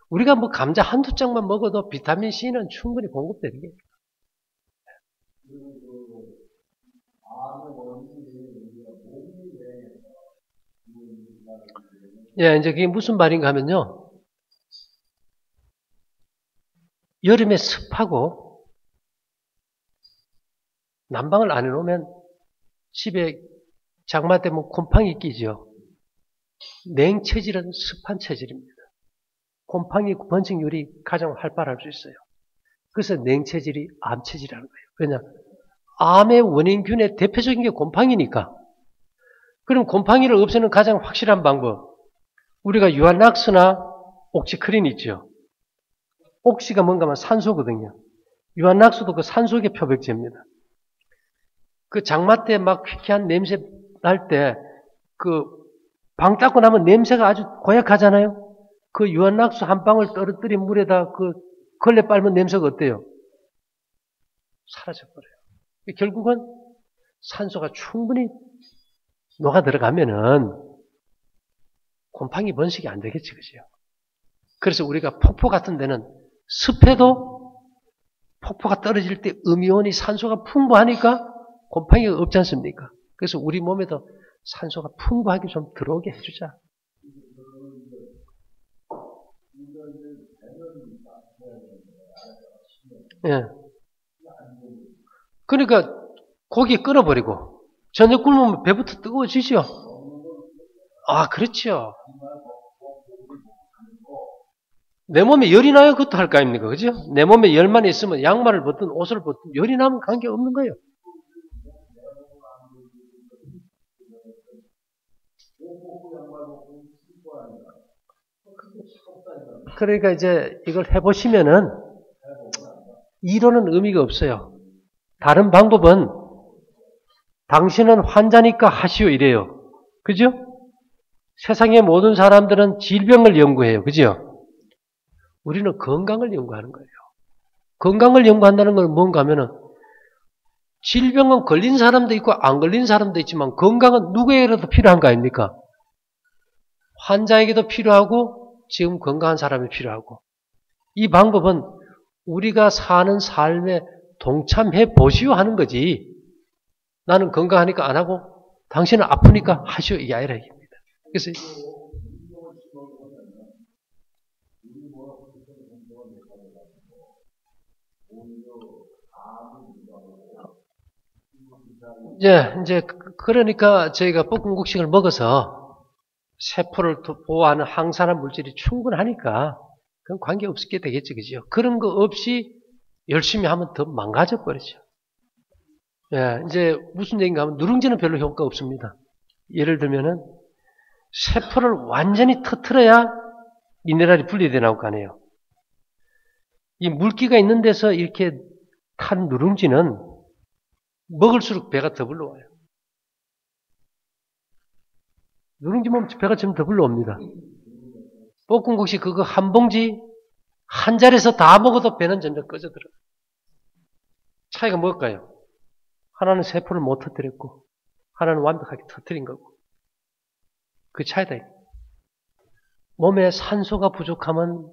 우리가 뭐 감자 한두 장만 먹어도 비타민C는 충분히 공급되는 게. 이제 그게 무슨 말인가 하면요. 여름에 습하고 난방을 안 해놓으면 집에 장마 때문에 곰팡이 끼죠. 냉체질은 습한 체질입니다. 곰팡이 번식률이 가장 활발할 수 있어요. 그래서 냉체질이 암체질이라는 거예요. 왜냐? 암의 원인균의 대표적인 게 곰팡이니까. 그럼 곰팡이를 없애는 가장 확실한 방법. 우리가 유한락스나 옥시크린 있죠. 옥시가 뭔가 하면 산소거든요. 유한락스도 그 산소계 표백제입니다. 그 장마 때 막 퀴퀴한 냄새 날 때 그 방 닦고 나면 냄새가 아주 고약하잖아요. 그 유한락스 한 방울 떨어뜨린 물에다 그 걸레 빨면 냄새가 어때요? 사라져버려요. 결국은 산소가 충분히 녹아 들어가면은 곰팡이 번식이 안 되겠지, 그죠? 그래서 우리가 폭포 같은 데는 습해도 폭포가 떨어질 때 음이온이 산소가 풍부하니까 곰팡이가 없지 않습니까? 그래서 우리 몸에도 산소가 풍부하게 좀 들어오게 해주자. 예. 그러니까 고기 끊어버리고 저녁 굶으면 배부터 뜨거워지죠. 아, 그렇죠. 내 몸에 열이 나요? 그것도 할 거 아닙니까? 그죠? 내 몸에 열만 있으면 양말을 벗든 옷을 벗든 열이 나면 관계없는 거예요. 그러니까 이제 이걸 해보시면은 이론은 의미가 없어요. 다른 방법은 당신은 환자니까 하시오 이래요. 그죠? 세상의 모든 사람들은 질병을 연구해요. 그죠? 우리는 건강을 연구하는 거예요. 건강을 연구한다는 건 뭔가 하면은 질병은 걸린 사람도 있고 안 걸린 사람도 있지만 건강은 누구에게도 필요한 거 아닙니까? 환자에게도 필요하고 지금 건강한 사람이 필요하고 이 방법은 우리가 사는 삶에 동참해 보시오 하는 거지 나는 건강하니까 안 하고 당신은 아프니까 하시오 이게 아니라 얘기입니다. 그래서 이제 그러니까 저희가 볶음국식을 먹어서 세포를 보호하는 항산화 물질이 충분하니까 그건 관계없게 되겠죠. 그죠? 그런 거 없이 열심히 하면 더 망가져 버리죠. 예, 이제 무슨 얘기인가 하면 누룽지는 별로 효과가 없습니다. 예를 들면은 세포를 완전히 터트려야 미네랄이 분리돼 나올 거 아니에요. 이 물기가 있는 데서 이렇게 탄 누룽지는 먹을수록 배가 더 불러와요. 누룽지 먹으면 배가 좀 더 불러옵니다. 볶음국시 그거 한 봉지 한 자리에서 다 먹어도 배는 점점 꺼져들어요. 차이가 뭘까요? 하나는 세포를 못 터뜨렸고 하나는 완벽하게 터뜨린 거고 그 차이다. 몸에 산소가 부족하면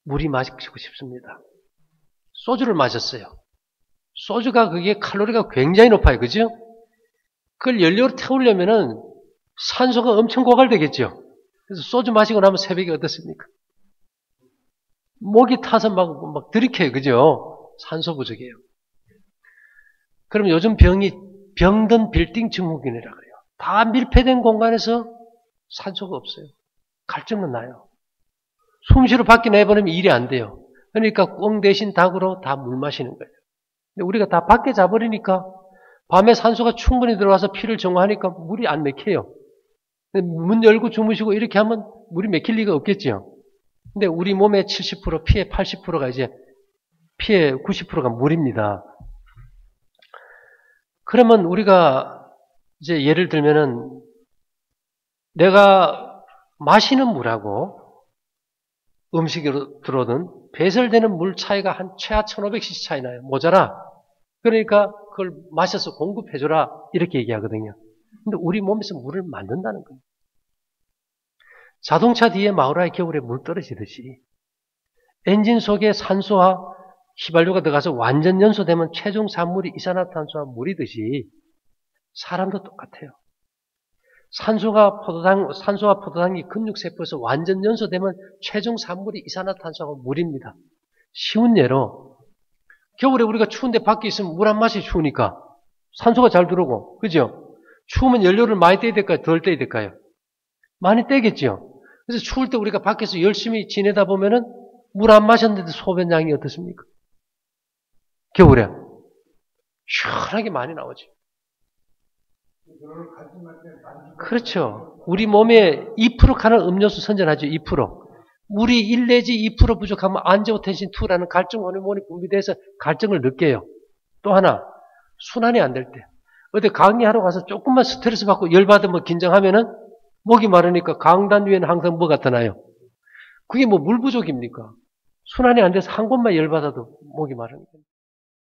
물이 마시고 싶습니다. 소주를 마셨어요. 소주가 그게 칼로리가 굉장히 높아요. 그죠? 그걸 연료로 태우려면은 산소가 엄청 고갈되겠죠. 그래서 소주 마시고 나면 새벽에 어떻습니까? 목이 타서 막 들이켜요. 그죠? 산소 부족이에요. 그럼 요즘 병이 병든 빌딩 증후군이라고 해요. 다 밀폐된 공간에서 산소가 없어요. 갈증은 나요. 숨쉬러 밖에 내보내면 일이 안 돼요. 그러니까 꽁 대신 닭으로 다 물 마시는 거예요. 근데 우리가 다 밖에 자버리니까 밤에 산소가 충분히 들어와서 피를 정화하니까 물이 안 맥혀요. 문 열고 주무시고 이렇게 하면 물이 맥힐 리가 없겠죠. 근데 우리 몸의 70%, 피의 80%가 이제 피의 90%가 물입니다. 그러면 우리가 이제 예를 들면은 내가 마시는 물하고 음식으로 들어오든 배설되는 물 차이가 한 최하 1500cc 차이 나요. 모자라. 그러니까 그걸 마셔서 공급해줘라 이렇게 얘기하거든요. 근데 우리 몸에서 물을 만든다는 거예요. 자동차 뒤에 마우라의 겨울에 물 떨어지듯이 엔진 속에 산소와 휘발유가 들어가서 완전 연소되면 최종 산물이 이산화탄소와 물이듯이 사람도 똑같아요. 산소와 포도당이 근육세포에서 완전 연소되면 최종 산물이 이산화탄소하고 물입니다. 쉬운 예로 겨울에 우리가 추운데 밖에 있으면 물 한 마시 추우니까 산소가 잘 들어오고 그죠? 추우면 연료를 많이 떼야 될까요? 덜 떼야 될까요? 많이 떼겠죠. 그래서 추울 때 우리가 밖에서 열심히 지내다 보면은 물 안 마셨는데도 소변량이 어떻습니까? 겨울에 시원하게 많이 나오죠. 그렇죠. 우리 몸에 2% 가는 음료수 선전하죠. 2%. 물이 1 내지 2% 부족하면 안지오텐신2라는 갈증 호르몬이 분비돼서 갈증을 느껴요. 또 하나 순환이 안 될 때. 어디 강의하러 가서 조금만 스트레스 받고 열받으면 긴장하면은 목이 마르니까 강단 위에는 항상 뭐가 떠나요? 그게 뭐 물 부족입니까? 순환이 안 돼서 한 곳만 열받아도 목이 마르니까.